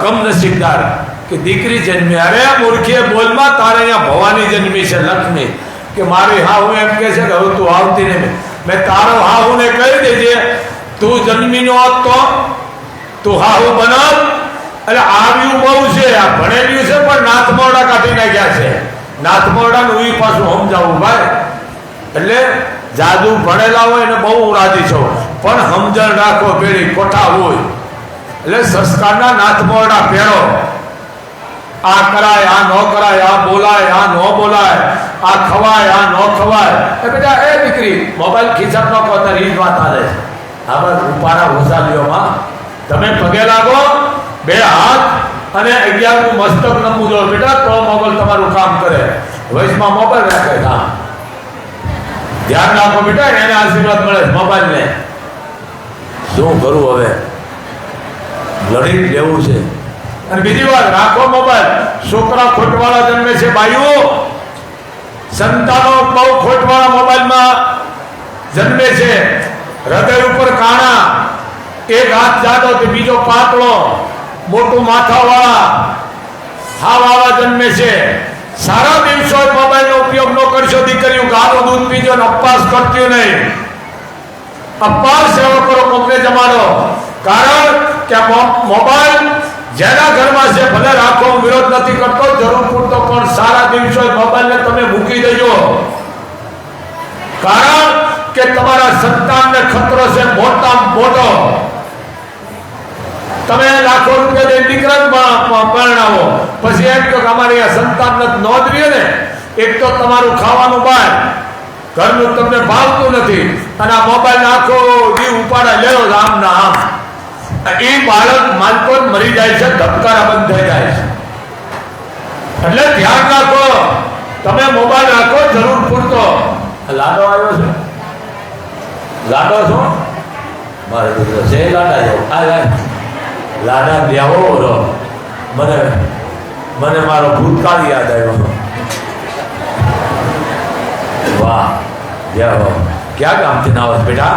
કમ નસીબદાર કે દીકરી જન્મી. અરે મૂર્ખીએ બોલમાં, તારે અહીંયા ભવાની જન્મી છે, લક્ષ્મી. કે મારી હા હું એમ કે છે કે હવે તું આવતી નહીં. મેં તારો હા હું ને કહી દેજે, તું જન્મી નો હોત તો તું હા હું બનાવ. એટલે આવ્યું બહુ છે, આ ભણેલું છે, પણ નાથ મોરડા કાઢી નાખ્યા છે. નાથ મોરડાનું એ પાછું સમજાવું ભાઈ. એટલે જાદુ ભણેલા હોય ને બહુ રાજી છો, પણ સમજણ રાખો પેલી કોઠા હોય. એટલે સંસ્કારના નાથ મોરડા પહેરો. આ કરાય, આ ન કરાય, આ બોલાય, આ ન બોલાય, આ ખવાય, આ ન ખવાય. એ બેટા એ દીકરી મોબાઈલ ખીચા ન કહો, તારી જ વાત આવે છે. આ બસ ઉપાડા ઓછા લ્યો માં. તમે પગે લાગો, 2 હાથ અને 11નું મસ્તક નમવું જો બેટા, તો મોબાઈલ તમારું કામ કરે. વયસમાં મોબાઈલ રાખે. હા ધ્યાન રાખો બેટા, એને આશીર્વાદ મળે મોબાઈલ ને. શું કરું હવે? લડી લેવું છે. અને બીજી વાત રાખો મોબાઈલ. છોકરા ખોટવાળા જન્મે છે ભાઈઓ, સંતાનો બહુ ખોટવાળા મોબાઈલમાં જન્મે છે. હૃદય ઉપર કાણા, એક હાથ જાડો તો બીજો પાતળો, મોટું માથાવાળા હાવાળા જન્મે છે. સારા દિવસો મોબાઈલનો ઉપયોગ ન કરશો દીકરીઓ. ગાળો દૂધ પીજો ને અપવાસ કરતી નહીં. અપાર સેવા કરો, કોકને જમાડો. કારણ કે મોબાઈલ જેના ઘરમાં છે ભલે રાખો, હું વિરોધ નથી કરતો, જરૂર પૂરતો, પણ સારા દિવસો મોબાઈલને તમે મૂકી દેજો. કારણ કે તમારા સંતાનને ખતરો છે મોટામાં મોટો. તમે લાખો રૂપિયા દઈને દીકરા પરણાવો, પછી એમ કે અમારી આ સંતાન નોંધ રહી ને, એક તો તમારું ખાવાનું બહાર, ઘરનું તમને ભાવતું નથી, અને આ મોબાઈલ આખો જીવ ઉપાડા લેવો આમ ના આમ. એ બાળક માલકો મરી જાય છે, ધબકારા બંધ થઈ જાય છે. એટલે ધ્યાન રાખો, તમે મોબાઈલ રાખો જરૂર પૂરતો. લાડો આવ્યો છે, લાડો છો મારે દીકરો છે, લાડા જેવો લાડા લેવો. મને મને મારો ભૂતકાળ યાદ આવ્યો. વાહ, જય હો. ક્યાં ગામથી ના આવો બેટા?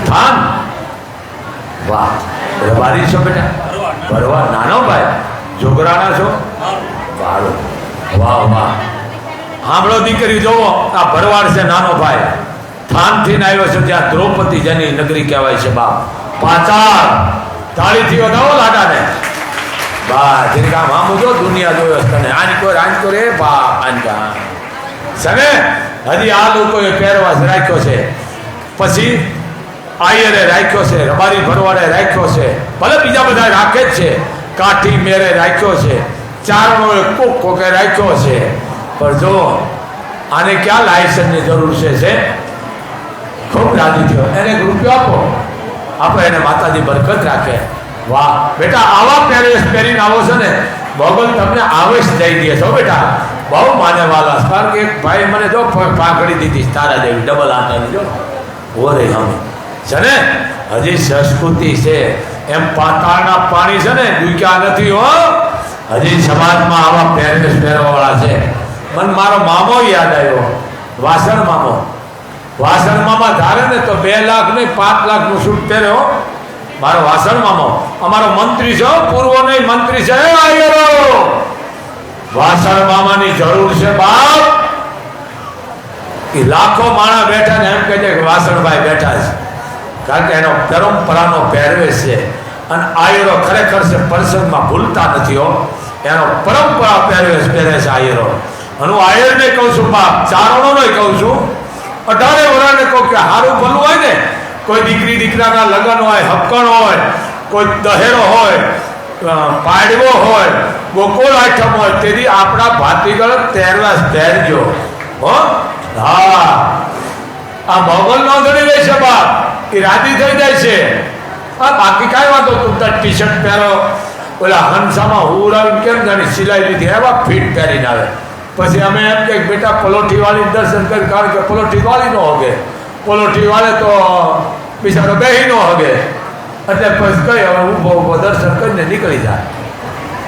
થાન. વાહ, રબારી છો બેટા? ભરવા. નાનો ભાઈ જોગરાના છો? વાહ વાહ વાહ. સાંભળો દીકરી, જોવો આ ભરવાડ છે નાનો ભાઈ, થાનથી આવ્યો છે, ત્યાં દ્રૌપદી જેની નગરી કહેવાય છે. બાપ પાચાર તાળીથી વધાવો લાડાને. બા જેની કામ આમ જો દુનિયા જોયો તને આની કોઈ આની કોઈ રે બાપ આનકા સને હજી આ લોકોએ પહેરવાસ રાખ્યો છે, પછી આયરે રાખ્યો છે, રબારી ભરવાડે રાખ્યો છે, ભલે બીજા બધા રાખે જ છે, કાઠી મેરે રાખ્યો છે, ચારણોએ કોક કોકે રાખ્યો છે. પણ જો આને ક્યાં લાયસન્સની જરૂર છે? ખૂબ રાજી થયો, એને એક રૂપિયો આપો, આપણે એને માતાજી બરકત રાખે. વાહ બેટા, આવા પહેરવેશ પહેરીને આવો છો ને, ભગવાન તમને આવેશ દઈ દે છો બેટા. બહુ માને વાલા. કારણ કે એક ભાઈ મને જો પાઘડી દીધી તારા જેવી ડબલ આટાની, જો ઓરે હમે છે ને. હજી સંસ્કૃતિ છે, એમ પાતાળના પાણી છે ને ડૂક્યા નથી હો. હજી સમાજમાં આવા પહેરવેશ પહેરવાવાળા છે. મને મારો મામો યાદ આવ્યો, વાસણ મામો. વાસણ મામા ધારે ને તો 2 લાખ નહીં 5 લાખનું સૂટ પહેર્યો મારો વાસણ મામો. અમારો મંત્રી છે, પૂર્વ નહીં મંત્રી છે. વાસણ મામાની જરૂર છે બાપ. એ લાખો માણસ બેઠા ને એમ કહે છે કે વાસણભાઈ બેઠા છે, કારણ કે એનો પરંપરાનો પહેરવેશ છે. અને આયરો ખરેખર છે, પ્રસંગમાં ભૂલતા નથી હો. એનો પરંપરા પહેરવેશ પહેરે છે આયરો. અને હું આયરને કહું છું બાપ, ચારણોને કહું છું, 18 વર્ષને કહું કે સારું ભલું હોય ને, કોઈ દીકરી દીકરાના લગ્ન હોય, હપકણ હોય, કોઈ દહેરો હોય, પાડવો હોય, ગોકુળ આઠમ હોય, તેથી આપણા ભાતીગળ પહેરવાશ પહેરજો હો. હા, આ મોગલ નોંધણી રહે છે બાપ, એ રાજી થઈ જાય છે. હા, બાકી કાંઈ વાંધો, તું તાર ટી શર્ટ પહેરો, ઓલા હંસામાં હુરાવીને કેમ જાણી સિલાઈ લીધી, એવા ફીટ પહેરીને આવે. પછી અમે એમ કે બેટા પલોઠી વાળી દર્શન કરી, કારણ કે પલોઠી વાળી ન હોગે, પલોઠી વાળે તો બિચારો બેહી ન હોગે. એટલે પછી કઈ હવે ઊભો દર્શન કરીને નીકળી જાય.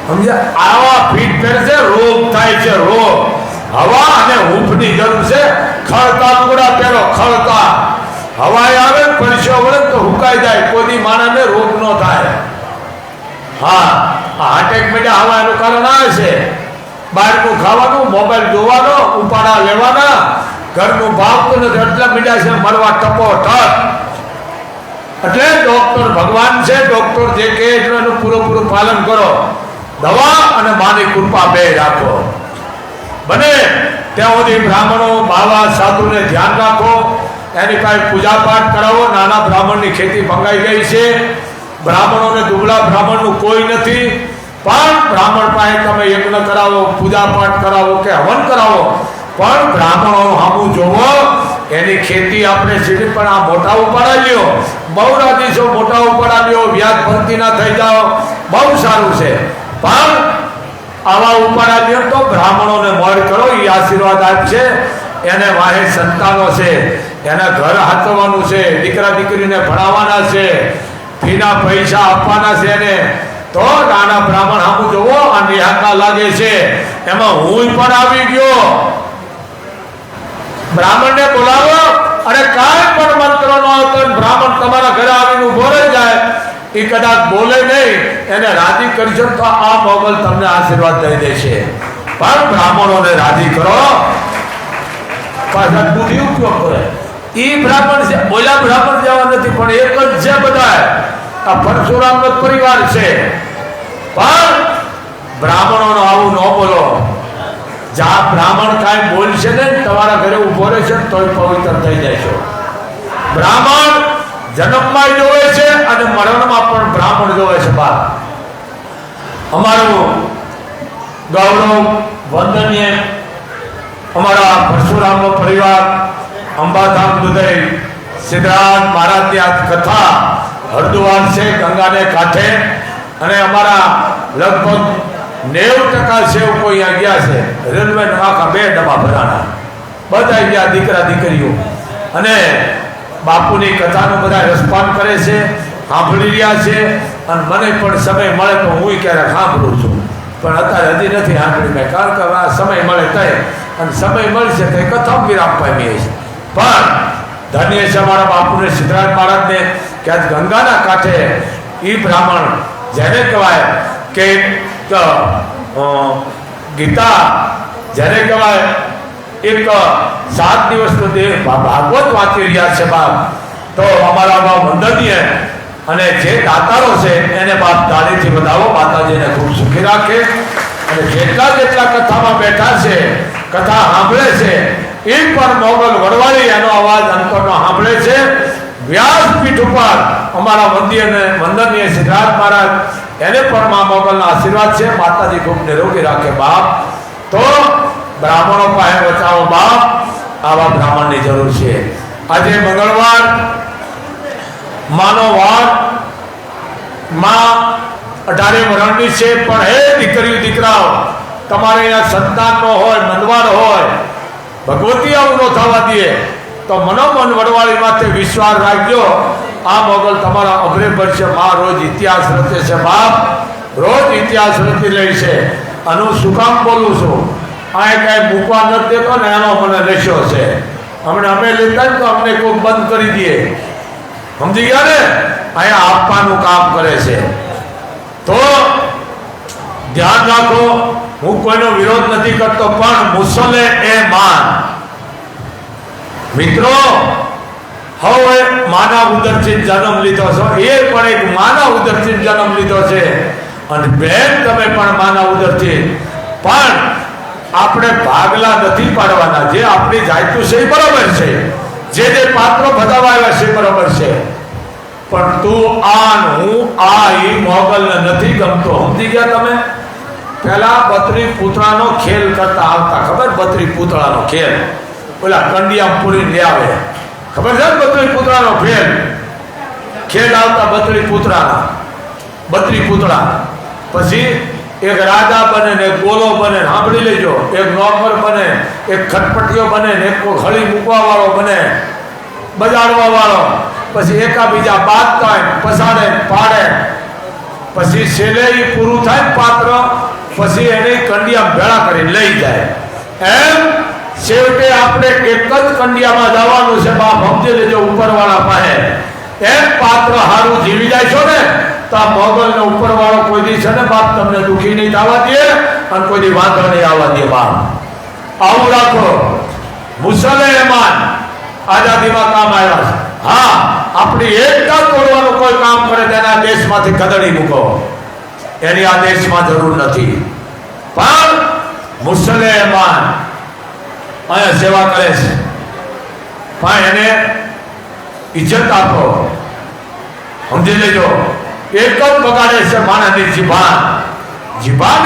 સમજ્યા? આવા ફીટ પહેરશે, રોગ થાય છે, રોગ. હવા અને હૂંફની જરૂર છે. ખળતા લુગડા પહેરો, ખળતા. હવાય આવે પરસ્યો વળે તો હુકાઈ જાય, કોઈ માણસને રોગ ન થાય. હા, હાર્ટ એટેક મેળા હવા એનું કારણ આવે છે. બહારનું ખાવાનું, મોબાઈલ જોવાનો, ઉપાડા લેવાના, ઘરનું ભાવતું નથી, એટલા મીઠા છે મરવા ટપો ઠપ. એટલે ડોક્ટર ભગવાન છે, ડોક્ટર જે કહે એનું પૂરેપૂરું પાલન કરો. દવા અને માની કૃપા બે રાખો. બને ત્યાં સુધી બ્રાહ્મણો, બાવા, સાધુને ધ્યાન રાખો, એની પાસે પૂજા પાઠ કરાવો. નાના બ્રાહ્મણની ખેતી ભંગાઈ ગઈ છે. બ્રાહ્મણોને દુબળા બ્રાહ્મણનું કોઈ નથી, પણ બ્રાહ્મણ પાસે તમે યજ્ઞ કરાવો, પૂજા પાઠ કરાવો કે હવન કરાવો, પણ બ્રાહ્મણો સામું જોવો. એની ખેતી આપણે સીધી, પણ આ મોટા ઉપાડા લ્યો, બહુ રાજી છો, મોટા ઉપાડા લ્યો, વ્યાજ ભરતી ના થઈ જાઓ, બહુ સારું છે. પણ આવા ઉપાડા લ્યો તો બ્રાહ્મણોને મોડ કરો, એ આશીર્વાદ આપશે. એને વાહે સંતાનો છે, એને ઘર હાથવાનું છે, દીકરા દીકરીને ભણાવવાના છે, ફીના પૈસા આપવાના છે એને. તો નાના બ્રાહ્મણ સામું જોવો, આ નિહાળના લાગે છે. એમાં હું પણ આવી ગયો. બ્રાહ્મણને બોલાવો, અને કાંઈ પણ મંત્ર ન આવતો, બ્રાહ્મણ તમારા ઘરે આવીને ઉભો રહી જાય, એ કદાચ બોલે નહીં, એને રાજી કરશો તો આ મોગલ તમને આશીર્વાદ દઈ દેશે. પણ બ્રાહ્મણોને રાજી કરો, પાછા બુદ્ધિ ઉપયોગ કરે. ઈ બ્રાહ્મણ છે, બોલ્યા બ્રાહ્મણ જેવા નથી, પણ એક જ છે બધા. આ પરશુરામનો પરિવાર છે. પણ બ્રાહ્મણોનો આવું ન બોલો. જા બ્રાહ્મણ કાંઈ બોલશે ને તમારા ઘરે ઉભો રહેશે તોય પવિત્ર થઈ જશો. બ્રાહ્મણ જન્મમાં જોવે છે અને મરણમાં પણ બ્રાહ્મણ જોવે છે. બાપ અમારું ગૌરવ વંદનીય અમારા પરશુરામનો પરિવાર અંબાધામ દુધઈ સિદ્ધરાજ મહારાજની આ કથા હરદ્વાર છે ગંગાને કાંઠે. અને અમારા લગભગ 90% સેવકો અહીંયા ગયા છે. રેલવે આખા 2 ડબ્બા ભરાણા બધા ગયા દીકરા દીકરીઓ. અને બાપુની કથાનું બધા રસપાન કરે છે, સાંભળી રહ્યા છે. અને મને પણ સમય મળે તો હું ક્યારેક સાંભળું છું, પણ અત્યારે હજી નથી સાંભળી મેં. કારણ કે આ સમય મળે તય અને સમય મળશે તો કથા વિરામ પામીએ છીએ. પણ ધન્ય છે અમારા બાપુને સિદ્ધરાજ મહારાજને કે આજ ગંગાના કાંઠે એ બ્રાહ્મણ જેને કહેવાય કે ગીતા જેને કહેવાય એક 7 દિવસનો દેહ ભાગવત વાંચી રહ્યા છે બાપ. તો અમારા બાપ વંદનીય અને જે દાતારો છે એને બાપ તાળીથી વધાવો. માતાજીને ખૂબ સુખી રાખે. અને જેટલા જેટલા કથામાં બેઠા છે, કથા સાંભળે છે, એ પણ મોગલ વડવાળી એનો અવાજ અંતરનો સાંભળે છે. વ્યાસપીઠ ઉપર અમારા વંદનીય સિદ્ધરાજ મહારાજ એને પણ મા મોગલના આશીર્વાદ છે. માતાજી ખૂબ નિરોગી રાખે બાપ. તો બ્રાહ્મણો પાસે બચાવો બાપ. આવા બ્રાહ્મણની જરૂર છે. આજે મંગળવાર માનો વાર માં 18 વરણની છે. પણ હે દીકરીઓ દીકરાઓ, તમારે અહીંયા સંતાન નો હોય, મનવાડ હોય, ભગવતી આવું ન થવા દે તો મનોમન વડવાળી માથે વિશ્વાસ રાખજો. આ મોગલ તમારા અઘરે પડશે. માં રોજ ઇતિહાસ રચે છે બાપ, રોજ ઇતિહાસ રચી લે છે. અને હું શું કામ બોલું છું, આ કાંઈ મૂકવા નથી દેતો ને એનો મને લેશો છે. હમણાં અમે લેતા ને તો અમને કોઈ બંધ કરી દે. સમજી ગયા ને? અહીંયા આપવાનું કામ કરે છે. તો ધ્યાન રાખો. હું કોઈનો વિરોધ નથી કરતો, પણ મુસલે એ માન. મિત્રો, હવે માના ઉદરથી જન્મ લીધો છો, એ પણ એક માના ઉદરથી જન્મ લીધો છે. અને બેન તમે પણ માના ઉદરથી. પણ આપણે ભાગલા નથી પાડવાના. જે આપણી જાયતું છે એ બરાબર છે, જે પાત્રો બતાવવા આવ્યા છે બરાબર છે. પણ તું આન હું આ એ મોગલને નથી ગમતો. સમજી ગયા તમે? પેલા બત્રી પૂતળાનો ખેલ કરતા આવતા. ખબર? બત્રી પૂતળાનો ખેલ ઓલા કંડિયા પૂરી લે આવે. ખબર છે ને? બત્રી પૂતળાનો ખેલ આવતા. બત્રી પૂતળા. પછી એક રાજા બને ને એક ગોલો બને. સાંભળી લેજો. એક નોકર બને, એક ખટપટીયો બને ને એક હળી મૂકવા વાળો બને, બજાડવા વાળો. પછી એકાબીજા બાંધતા હોય, પસાડે પાડે. પછી છેલ્લે પૂરું થાય પાત્ર, પછી એને કંડિયા ભેળા કરી લઈ જાય. એમ છેવટે આપણે એક જ કંડિયામાં જવાનું છે બાપ. સમજી લેજો ઉપરવાળા પાસે. એમ પાત્ર હારું જીવી જાય છો ને તો આ મોગલનો ઉપરવાળો કોઈ દી છે ને બાપ તમને દુઃખી નહીં થવા દે અને કોઈ દી વાંધો નહીં આવવા દે બાપ. આવું રાખો. મુસલમાન આઝાદીમાં કામ આવ્યા છે. હા, આપણી એકતા તોડવાનું કોઈ કામ કરે તેના દેશમાંથી કદડી મૂકો. એની આ દેશમાં જરૂર નથી. પણ મુસલમાન અહીંયા સેવા કરે છે, પણ એને ઇજ્જત આપો. સમજી લેજો. એક જ બગાડે છે માણસની જીભાન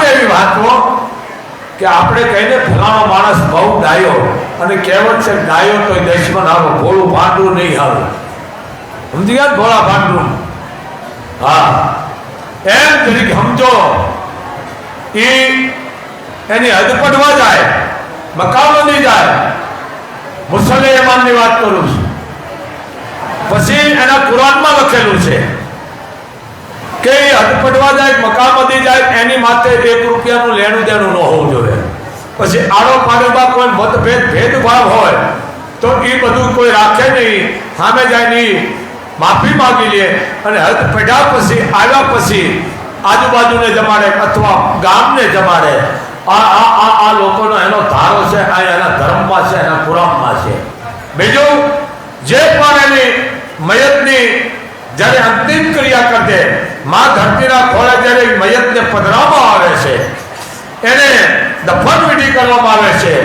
એવી વાતો કે આપણે કહીને ફલાણો માણસ બહુ ડાયો. અને કહેવત છે ડાયો તો દેશમાં આવો, ભોળું ભાંડું નહીં આવે. સમજી ગયા? ભોળા ભાંડું. હા, એમ તરીકે સમજો. એની હદ પડવા જાય, મકાનો નહીં જાય. મુસલમાનની વાત કરું છું. પછી એના કુરાનમાં લખેલું છે કે હદ પડવા જાય, મકામદી જાય, એની માથે 1 રૂપિયાનું લેણું દેણું ન હોવું જોઈએ. પછી આડો પાડોમાં કોઈ મતભેદ ભેદભાવ હોય તો એ બધું કોઈ રાખે નહીં. સામે જાય નહીં, માફી માગી લે. અને હદ પડ્યા પછી આવ્યા પછી આજુબાજુને જમાડે અથવા ગામને જમાડે. આ લોકોનો એનો ધારો છે, આ એના ધર્મમાં છે, એના કુરાનમાં છે. બીજું જે પણ એની મયતની જ્યારે અંતિમ ક્રિયા કરતે માં ધરતીના ખોળે જ્યારે મયતને પધરાવવામાં આવે છે, એને દફન વિધિ કરવામાં આવે છે,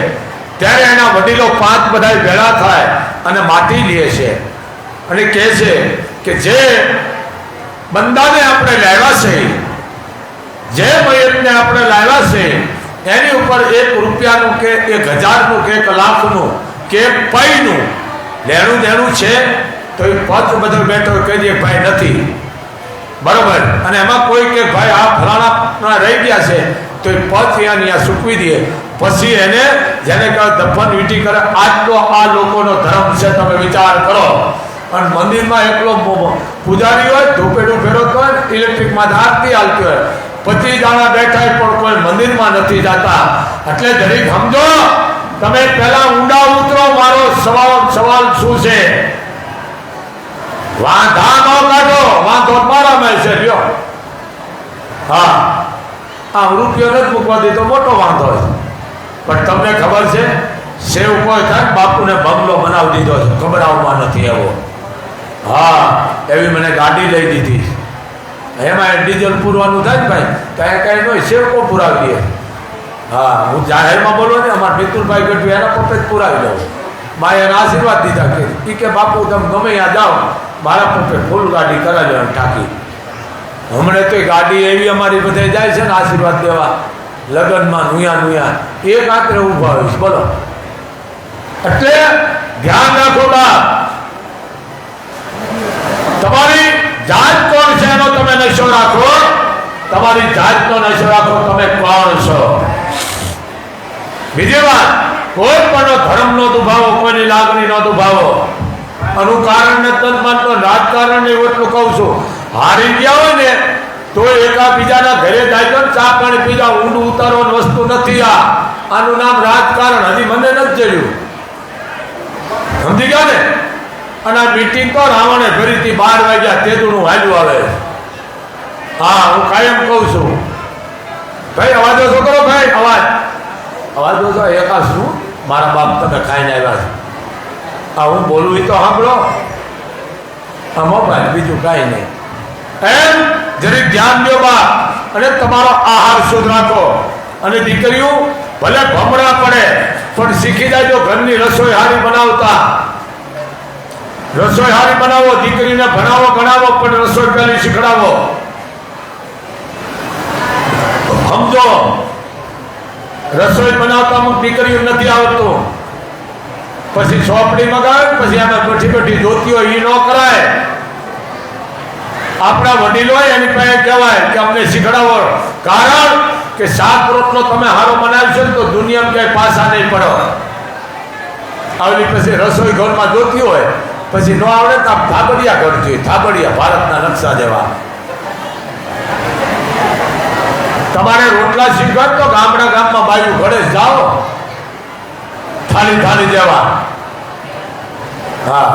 ત્યારે એના વડીલો 5 બધા ભેળા થાય અને માટી લે છે અને કહે છે કે જે બંદાને આપણે લાવ્યા છે, જે મયતને આપણે લાવ્યા છે, એની ઉપર 1 રૂપિયાનું કે 1000નું કે 1 લાખનું કે પૈનું લેણું દેણું છે, તો એ પદ બધો બેઠો કહી દે ભાઈ નથી, બરોબર, અને એમાં કોઈ કે ભાઈ આ ફલાણા રહી ગયા છે, તો એ પદ અહીંયા સૂકવી દે, પછી એને જેને કહે દફન વિધિ કરે. આટલો આ લોકોનો ધર્મ છે, તમે વિચાર કરો. અને મંદિરમાં એકલો પૂજારી હોય, ધૂપેડું ફેરવતો હોય, ઇલેક્ટ્રિકમાં આરતી હાલતી હોય, 25 દાણા બેઠા પણ કોઈ મંદિરમાં નથી જતા. એટલે જરીક સમજો, તમે પહેલા ઊંડા ઉતરો. મારો સવાલ શું છે? વાંધા ન કાઢો, વાંધો મારામાં છે. લ્યો, હા, આ રૂપિયો નથી મૂકવા દીધો, મોટો વાંધો છે. પણ તમને ખબર છે, સેવ કોઈ થાય બાપુને બંગલો બનાવી દીધો છે, ખબરાવમાં નથી એવો. હા, એવી મને ગાડી લઈ દીધી, એમાં ડીઝલ પૂરવાનું થાય ને ભાઈ, કાંઈ કાંઈ નહીં, સેવકો પુરાવી દે. હા, હું જાહેરમાં બોલો ને, અમારા મિતુલભાઈ ગઢવી એના પપ્પે જ પુરાવી દઉં. માએ એને આશીર્વાદ દીધા કે બાપુ તમે ગમે ત્યાં જાઓ, મારા પપ્પે ફૂલ ગાડી કરાવી ટાંકી. હમણાં તો ગાડી એવી અમારી બધે જાય છે ને આશીર્વાદ દેવા, લગ્નમાં નુયા એક આત્રે ઊભા હોઈશ. બોલો, એટલે ધ્યાન રાખો બા, તમારી જાત કોણ છે એનો તમે નશો રાખો, તમારી જાતનો નશો રાખો, તમે કોણ છો. બીજી વાત, કોઈ પણ ધર્મનો દુભાવો, કોઈની લાગણીનો દુભાવો, આનું કારણ નથી માનતો. રાજકારણ એટલું કહું છું, હારી ગયા હોય ને તો એકાબીજાના ઘરે જાય તો ચા પાણી પીજા, ઊંડું ઉતારવાની વસ્તુ નથી. આનું નામ રાજકારણ. હજી મને નથી જડ્યું, સમજી ગયા ને. અને આ મીટિંગ તો રાવણે ભરી હતી, 12 વાગ્યા તેદુનું હાલ્યું આવે. હા, હું કાયમ કહું છું, ભાઈ અવાજ ઓછો કરો, ભાઈ અવાજ ઓછો. એકા શું મારા બાપ તમે ખાઈને આવ્યા છો, હા હું બોલું એ તો સાંભળો. હા મોબાઈલ, બીજું કાંઈ નહીં. એમ જરીક ધ્યાન દો બા, અને તમારો આહાર શુદ્ધ રાખો. અને દીકરીઓ ભલે ભમણા પડે પણ શીખી જાય. ઘરની રસોઈ હારી બનાવતા, રસોઈ હારી બનાવો, દીકરીને ભણાવો ગણાવો, પણ રસોઈ પહેલી શીખડાવો. સમજો, રસોઈ બનાવતા અમુક દીકરીઓ નથી આવડતું, પછી ચોપડી મગાવે, પછી એમાં બઠી જોતી હોય એ ન કરાય. આપણા વડીલો હોય એની પાસે કહેવાય કે અમને શીખડાવો. કારણ કે શાક રોટલો તમે હારો બનાવશો તો દુનિયામાં ક્યાંય પાછા નહીં પડો. આવડી પછી રસોઈ ઘરમાં જોતી હોય, પછી ન આવડે તો થાબડિયા ઘર જોઈએ, થાબડિયા ભારતના નકશા જેવા. તમારે રોટલા શીખવા તો ગામમાં બાજુ ઘરે જાઓ, થાળી જેવા. હા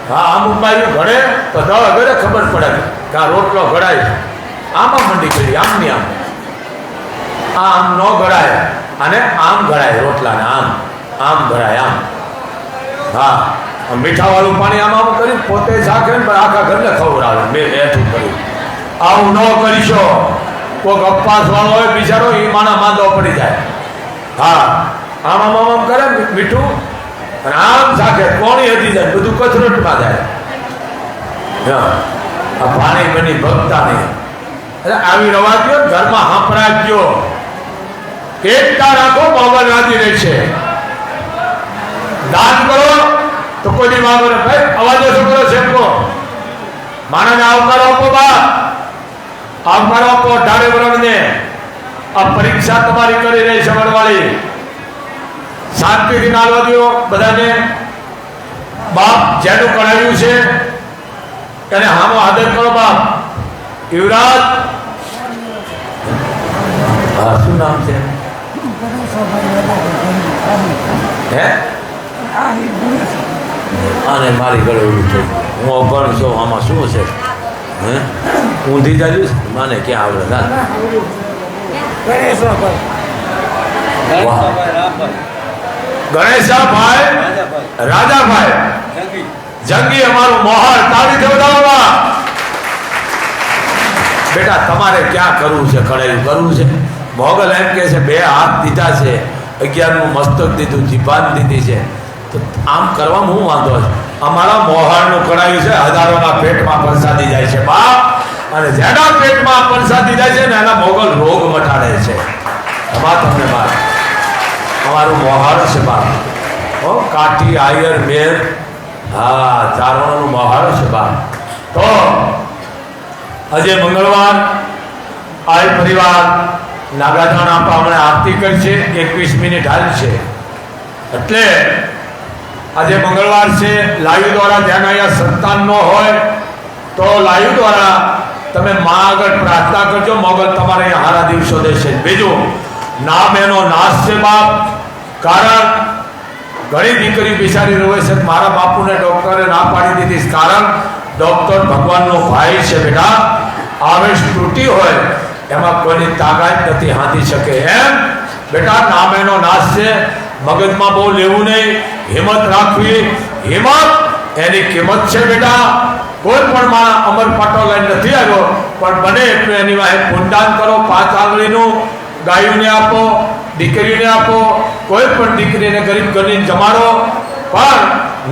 હા, અમુક બાજુ ઘડે તો દવા ઘરે ખબર પડે કે આ રોટલો ઘડાય. આમાં મંડી કરી, આમની આમ ન ઘડાય, અને આમ ઘડાય રોટલાને, આમ ઘડાય, આમ. હા, મીઠા વાળું પાણી આમ કરી પોતે શાકે ને આખા ઘરને ખવડાવે. મેં એટલું કર્યું. આવું ન કરીશો. કોઈક અપવાસ વાળો હોય બિચારો, એ માણા માંદો પડી જાય. હા, આમ કરે મીઠું, અને આમ શાકે કોણી હતી જાય, બધું કચરોટમાં જાય. આ પાણી બની ભગતા નહીં. એટલે આવી રવાજો ઘરમાં હાંપરાજો, એકતા રાખો, બાબા રાજી રહેશે. દાન કરો તો કોઈની વાંધો ને. ભાઈ અવાજો શું કરો છે? માણસને આવકારો આપો, બા આવકારો આપો. 18 વર્ષને આ પરીક્ષા તમારી કરી રહી છે વડવાળી, શાંતિથી નાલવા દો બધાને. બાપ જેનું કરાવ્યું છે એને હામો આદર કરો. બાપ યુવરાજ, હા શું નામ છે? હે આને મારી ગળે ઉભું થયું. હું અભણ છું, આમાં શું છે? હે ઊંધી જાય માને ક્યાં આવડે ના. ગણેશાભાઈ રાજાભાઈ જંગી અમારું મોહર તાળીથી વધાવવા. બેટા તમારે ક્યાં કરવું છે, ખડાયું કરવું છે? મોગલ એમ કે છે 2 હાથ દીધા છે, 11નું મસ્તક દીધું, જીભાન દીધી છે, તો આમ કરવામાં હું વાંધો છે? અમારા મોહરનું કડાયું છે, હજારોના પેટમાં પરસાદી જાય છે બાપ, અને જેના પેટમાં પરસાદી જાય છે ને એના મોગલ રોગ મટાડે છે. બાપ તમને બાપ અમારું મોહર છે બાપ. હો કાઠી આયર મેર, હા ચારણનું મોહર છે બાપ. તો આજે મંગળવાર આય પરિવાર નાગાધાણ આપવા હમણાં આરતી કરશે, 21 મિનિટ હાલ છે. એટલે આજે મંગળવાર છે, લાઈવ દ્વારા ધ્યાન અહીંયા સંતાન ન હોય તો લાઈવ દ્વારા તમે મા આગળ પ્રાર્થના કરજો, મોગલ તમારે અહીંયા હારા દિવસો દેશે. બીજું નામ એનો નાશ છે બાપ, કારણ ઘણી દીકરી બિચારી રોવે છે, મારા બાપુને ડોક્ટરે ના પાડી દીધી, કારણ ડોક્ટર ભગવાનનો ભાઈ છે બેટા, આવેશ તૂટી હોય એમાં કોઈની તાકાત નથી હાંધી શકે. એમ બેટા નામ એનો નાશ છે, મગજમાં બહુ લેવું નહીં, હિંમત રાખવી. હિંમત એની કિંમત છે બેટા. કોઈ પણ માણસ અમર પાટો લઈને નથી આવ્યો, પણ બને એટલું એની વાહે પુણ્યદાન કરો. 5 આંગળીનું ગાયોને આપો, દીકરીને આપો, કોઈ પણ દીકરીને ગરીબ ઘરની જમાડો, પણ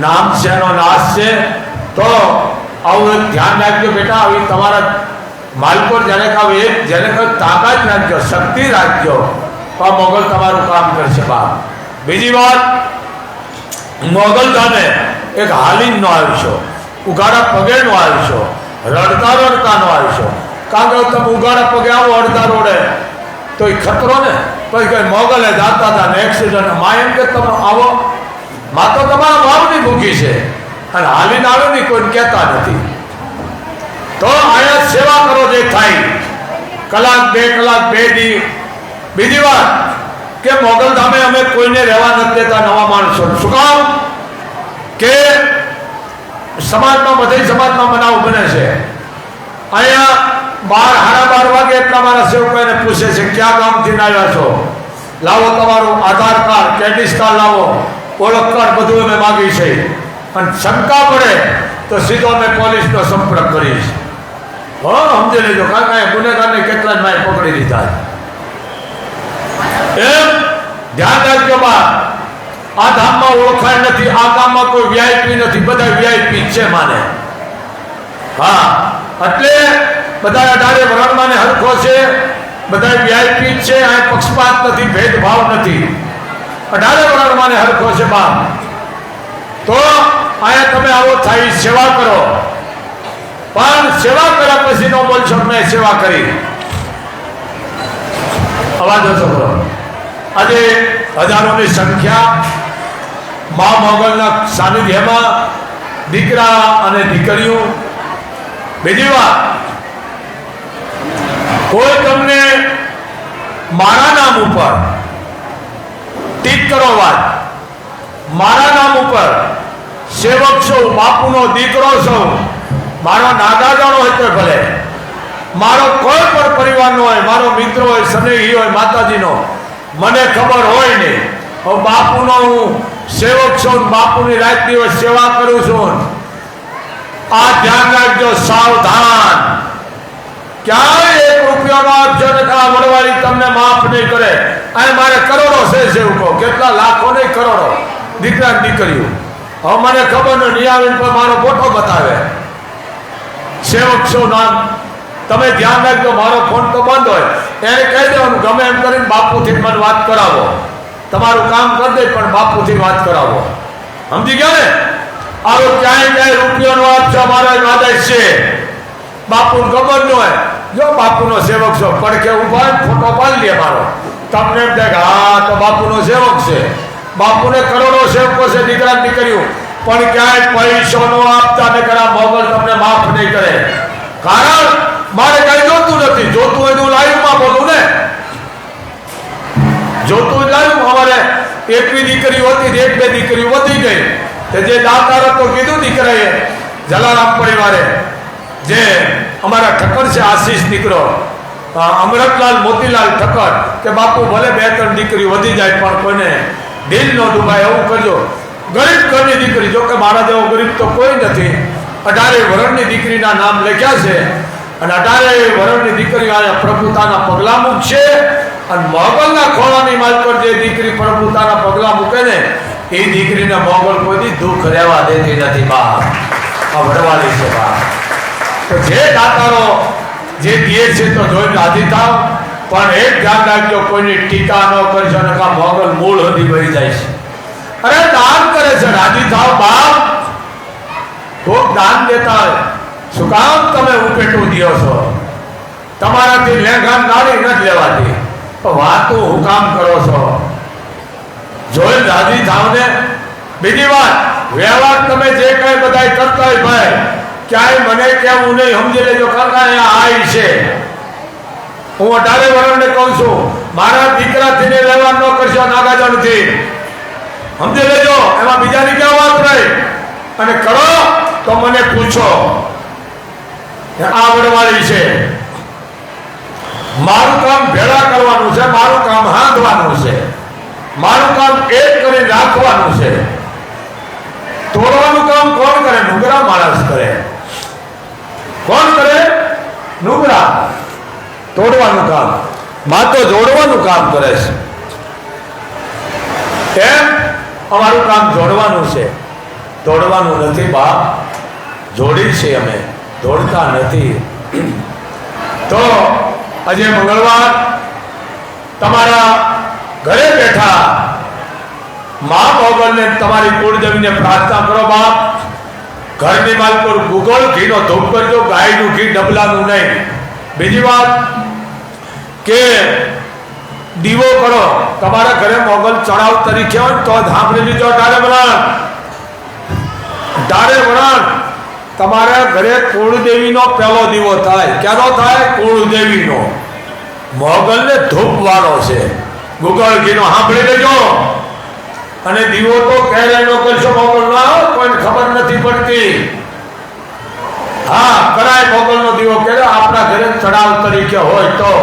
નામ છે એનો નાશ છે. તો આવું એક ધ્યાન રાખજો બેટા. આવી તમારા માલકોર જેને કહો એક જેને કહો તાકાત રાખજો, શક્તિ રાખજો, તો મોગલ તમારું કામ કરશે બાપ. બીજી વાત, મોગલ ગામે એક હાલીન નો આવશો, ઉઘાડા પગે નો આવશો, રડતા રડતા નો આવશો. કારણ કે તમે ઉઘાડા પગે આવો અડધા રોડે તો એ ખતરો ને. પછી કઈ મોગલે જાતા હતા ને એક્સિડન્ટ, માં એમ કે તમે આવો, માં તો તમારા ભાવની ભૂખી છે, અને હાલીને આવે ને કોઈ કહેતા નથી. તો અહીંયા સેવા કરો જે થાય, કલાક 2 કલાક 2 દી. બીજી વાત કે મોગલ ધામે અમે કોઈને રહેવા નથી દેતા નવા માણસો. શું કામ? કે સમાજમાં બધા સમાજમાં બનાવ બને છે. અહીંયા 12 વાગે એટલા મારા સેવકોને પૂછે છે ક્યાં ગામથી આવ્યા છો, લાવો તમારું આધાર કાર્ડ, ક્રેડિટ કાર્ડ લાવો, ઓળખ કાર્ડ, બધું અમે માગી છે. અને શંકા પડે તો સીધો અમે પોલીસનો સંપર્ક કરીશ. સમજી લેજો, કારણ કે ગુનેગારને કેટલા માય પકડી લીધા. એમ ધ્યાન રાખજો બા. આ ધામમાં ઓળખાય નથી, આ ગામમાં કોઈ વીઆઈપી નથી, બધા વીઆઈપી છે માને. હા, એટલે બધા 18 વર્ણમાં હરખો છે, બધા વીઆઈપી છે. આ પક્ષપાત નથી, ભેદભાવ નથી, 18 વર્ણમાં હરખો છે બા. તો અહીંયા તમે આવો થાય સેવા કરો, પણ સેવા કર્યા પછી નો બોલશો મેં સેવા કરી. અવાજ ઓછો કરો. આજે હજારોની સંખ્યા મા મોગલના સાનિધ્યમાં દીકરા અને દીકરીઓ. બીજી વાત, કોઈ તમને મારા નામ ઉપર ટીક કરો વાત, મારા નામ ઉપર સેવક છો, બાપુનો દીકરો છો, મારો નાગાજાણો હોય તો ભલે, મારો કોઈ પણ પરિવારનો હોય, મારો મિત્ર હોય, સ્નેહી હોય, માતાજીનો, મને ખબર હોય નહીં, હું બાપુનો હું સેવક છું, બાપુની રાત દિવસ સેવા કરું છું. આ ધ્યાન રાખજો, સાવધાન. ક્યાંય 1 રૂપિયાનો આપજો ને આ વડવાળી તમને માફ નહીં કરે. અને મારે કરોડો છે સેવકો, કેટલા લાખો નહીં કરોડો દીકરા દીકરીઓ. હવે મને ખબર નહીં, આવીને પર મારો ફોટો બતાવે, સેવક શું નામ. તમે ધ્યાન રાખજો, મારો ફોન તો બંધ હોય, એને કહી દેવાનું ગમે એમ કરીને બાપુથી મને વાત કરાવો, તમારું કામ કરી દે પણ બાપુથી વાત કરાવો. સમજી ગયા ને? આવો ક્યાંય રૂપિયાનો આપશો, મારો એક આદેશ છે, બાપુને ખબર ન હોય, જો બાપુનો સેવક છો, પડખે ઉભા ફોટો પાડી લે મારો, તમને એમ થાય કે હા તો બાપુનો સેવક છે. બાપુને કરોડો સેવકો છે, દીકરા દીકરીઓ, પણ ક્યાંય પૈસો નો આપતા ને કરા મોગલ તમને માફ નહીં કરે. કારણ મારે કઈ જોતું નથી, જોતું હોય તો લાઈવમાં બોલું ને, જોતું લાઈવ. અમારે 1 દીકરીઓ હતી, 1-2 દીકરીઓ વધી ગઈ, તે જે દાતાર હતો કીધું દીકરાએ, જલારામ પરિવારે, જે અમારા ઠક્કર છે, આશીષ દીકરો અમરતલાલ મોતીલાલ ઠક્કર, કે બાપુ ભલે 2-3 દીકરી વધી જાય પણ કોઈને દિલ ન ડૂબાય એવું કરજો. ગરીબ ઘરની દીકરી, જો કે મારા જેવો ગરીબ તો કોઈ નથી, 18 વર્ષની દીકરીના નામ લખ્યા છે અને 18 વર્ષની દીકરી આ પ્રભુતાના પગલા મૂકશે અને મોગલના ખોળાની માલ પર જે દીકરી પ્રભુતાના પગલા મૂકે ને એ દીકરીને મોગલ કોઈ દુઃખ રહેવા દેતી નથી. બાપ આ વડવાળી છે. બાપ તો જે દાતારો જે દે છે તો જોઈને રાજી થાવ, પણ એક ધ્યાન રાખજો, કોઈની ટીકા ન કરશો ને કા મોગલ મૂળ સુધી વહી જાય છે. અરે દાન કરે છે, રાજી થાવ બાપ. કોક દાન દેતા હોય, શું કામ તમે ઉપેટું દો છો? તમારાથી લેંઘા નાળી નથી લેવાતી, વાતું હું કામ કરો છો? જોઈ રાજી થાવ ને. બીજી વાત, વ્યવહાર તમે જે કઈ બધા કરતા હોય ભાઈ, ક્યાંય મને કેવું નહીં, સમજી લેજો. કાકા અહીંયા આવી છે, હું 18 વર્ષને કહું છું, મારા દીકરાથી ને વ્યવહાર ન કરશો નાગાજણથી, સમજી લેજો. એમાં બીજાની ક્યાં વાત રહી? અને કરો તો મને પૂછો. આ વડવાળી છે. મારું કામ ભેળા કરવાનું છે, મારું કામ હાંધવાનું છે, મારું કામ એક કરી રાખવાનું છે. તોડવાનું કામ કોણ કરે? નુગરા માણસ કરે. કોણ કરે? નુગરા. તોડવાનું કામ માં તો જોડવાનું કામ કરે છે. એમ અમારું કામ જોડવાનું છે, તોડવાનું નથી. બાપ જોડી છે, અમે તોડતા નથી. તો આજે મંગળવાર તમારા ઘરે બેઠા મા મોગલને તમારી કુળદેવીને પ્રાર્થના કરો. બાપ ઘરની માલ પર ગુગળ ઘીનો ધૂપ કરજો, ગાયનું ઘી ડબલાનું નહીં. બીજી વાત કે દીવો કરો. તમારા ઘરે મોગલ ચડાવ તરીકે હોય તો સાંભળી લીધો. ડારે વરણ તમારા ઘરે કુળદેવીનો પહેલો દીવો થાય. ક્યાંનો થાય? કુળદેવીનો. મોગલને ધૂપ વાળો છે, ગુગળ ઘીનો. સાંભળી લેજો. અને દીવો તો ક્યારે નો કરશો મોગલનો, કોઈને ખબર નથી પડતી. હા કરાય મોગલનો દીવો ક્યારે? આપણા ઘરે ચડાવ તરીકે હોય તો.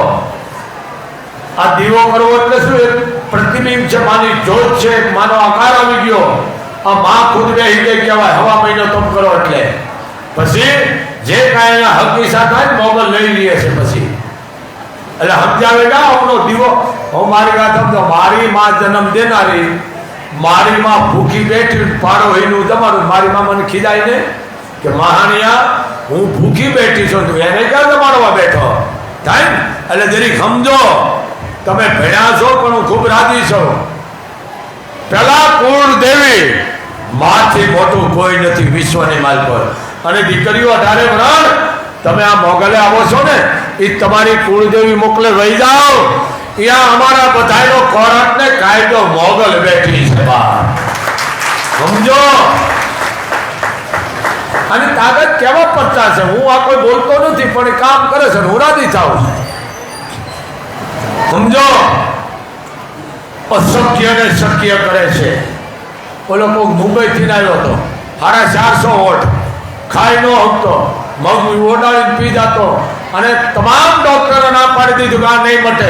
આ દીવો કરવો એટલે શું? એક પ્રતિબિંબ છે, માની જોત છે, માનો આકાર આવી ગયો. આ માં ખુદ બેહી ગઈ કહેવાય. હવા મહિનો તપ કરો એટલે પછી જે કાંઈ એના હકની સાથે મોગલ લઈ લઈએ છે. પછી એટલે સમજાવે ના આવનો દીવો. હું મારી વાત સમજો. મારી માં જન્મ દેનારી, મારી માં ભૂખી બેઠી, પાડો એનું તમારું. મારી માં મને ખીજાય ને કે મહાનિયા હું ભૂખી બેઠી છું, તું એને ક્યાં જમાડવા બેઠો થાય? એટલે જરી સમજો. તમે ભણ્યા છો પણ હું ખૂબ રાજી છું. પેલા કુળદેવી માથી મોટું કોઈ નથી વિશ્વની માલ પર. અને દીકરીઓ 18 વર્ષ તમે આ મોગલે આવો છો ને, એ તમારી કુળદેવી મોકલે વહી જાઓ. ત્યાં અમારા બધાનો ખોરાક ને કાયદો મોગલ બેઠી છે. સમજો. અને તાકાત કેવા પડતા છે. હું આ કોઈ બોલતો નથી પણ એ કામ કરે છે, હું રાજી થાઉં છું. સમજો. અશક્ય ને શક્ય કરે છે. ઓલો કોઈ મુંબઈ થી આવ્યો હતો, 450 વોટ ખાઈ નો હકતો, મગ ઓડાડીને પી જતો, અને તમામ ડોક્ટરો ના પાડી દીધું કે આ નહીં મટે.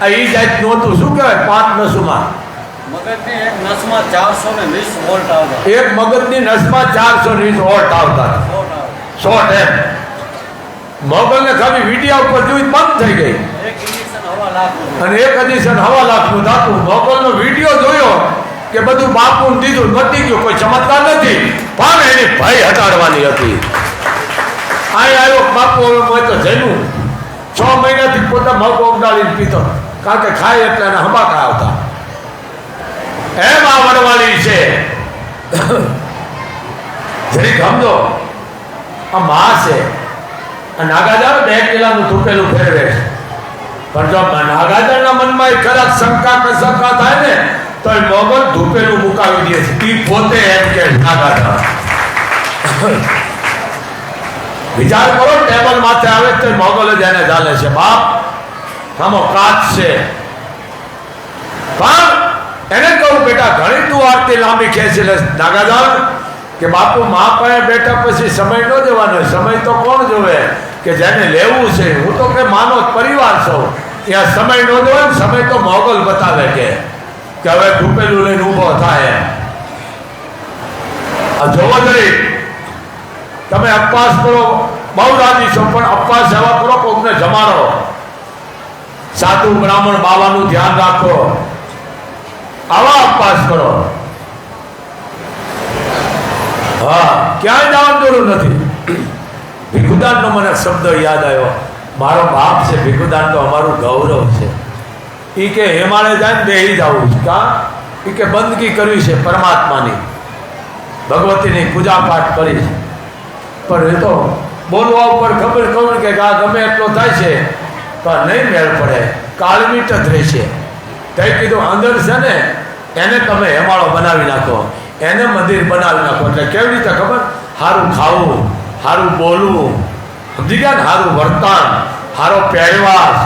આ ઈ જાત નહોતું. શું કહેવાય? 5 નસમાં મગજની એક નસમાં 420 વોલ્ટ આવતા. એક મગજની નસમાં 420 વોલ્ટ આવતા. શોર્ટ એમ. મોગલને ખાલી વિડિયા ઉપર જોઈ બંધ થઈ ગઈ. એક ઇન્જેક્શન હવા લાખનું. અને એક ઇન્જેક્શન હવા લાખનું થતું. મોગલનો વિડિયો જોયો કે બધું બાપુને દીધું, મટી ગયું. કોઈ ચમત્કાર નથી, પણ એની ભય હટાડવાની હતી. અહીં આવ્યો બાપુ, હવે તો જઈનું 6 મહિનાથી પોતા મગ ઓગળાડીને પીતો, કારણ કે ખાય એટલે એને હંબાકા આવતા. એમ આ વડવાળી છે. જરી સમજો. આ માં છે. નાગાજર 2 કિલાનું તૂટેલું ફેરવે છે. પણ જો નાગાજરના મનમાં એ ખરાબ શંકા કે શંકા થાય ને તો એ મોગલ ધૂપેલું મુકાવી દે છે. એ પોતે એમ કે નાગાજર. વિચાર કરો, ટેબલ માથે આવે તો મોગલ જ એને ચાલે છે. બાપ આમો કાચ છે. પણ એને કહું બેટા ઘણી તું આરતી લાંબી ખેંચી લે નાગાજર કે બાપુ મા પાસે બેઠા પછી સમય ન દેવાનો. સમય તો કોણ જોવે? કે જેને લેવું છે. હું તો કે માનો પરિવાર છું, ત્યાં સમય ન દેવાય. સમય તો મોગલ બતાવે કે હવે ધૂપેલું લઈને ઊભો થાય. અપવાસ કરો, બહુ રાજી છો, પણ અપવાસ સેવા કરો, કોકને જમાડો, સાધુ બ્રાહ્મણ બાવાનું ધ્યાન રાખો, આવા અપવાસ કરો. હા, ક્યાંય જવાની જરૂર નથી. ભીખુદાનનો મને શબ્દ યાદ આવ્યો. મારો બાપ છે ભીખુદાન, તો અમારું ગૌરવ છે. એ કે હિમાલય જાય ને બેહી જવું છે. કા એ કે બંદગી કરવી છે પરમાત્માની, ભગવતીની પૂજા પાઠ કરી છે. પણ એ તો બોલવા ઉપર ખબર કે આ ગમે એટલો થાય છે પણ નહીં મેળ પડે, કાળમીટ જ રહેશે. તે કીધું અંદર છે ને એને તમે હેમાળો બનાવી નાખો, એને મંદિર બનાવી નાખો. એટલે કેવી રીતે ખબર? સારું ખાવું, સારું બોલવું, સમજી ગયા ને, સારું વર્તન, સારો પહેરવાશ.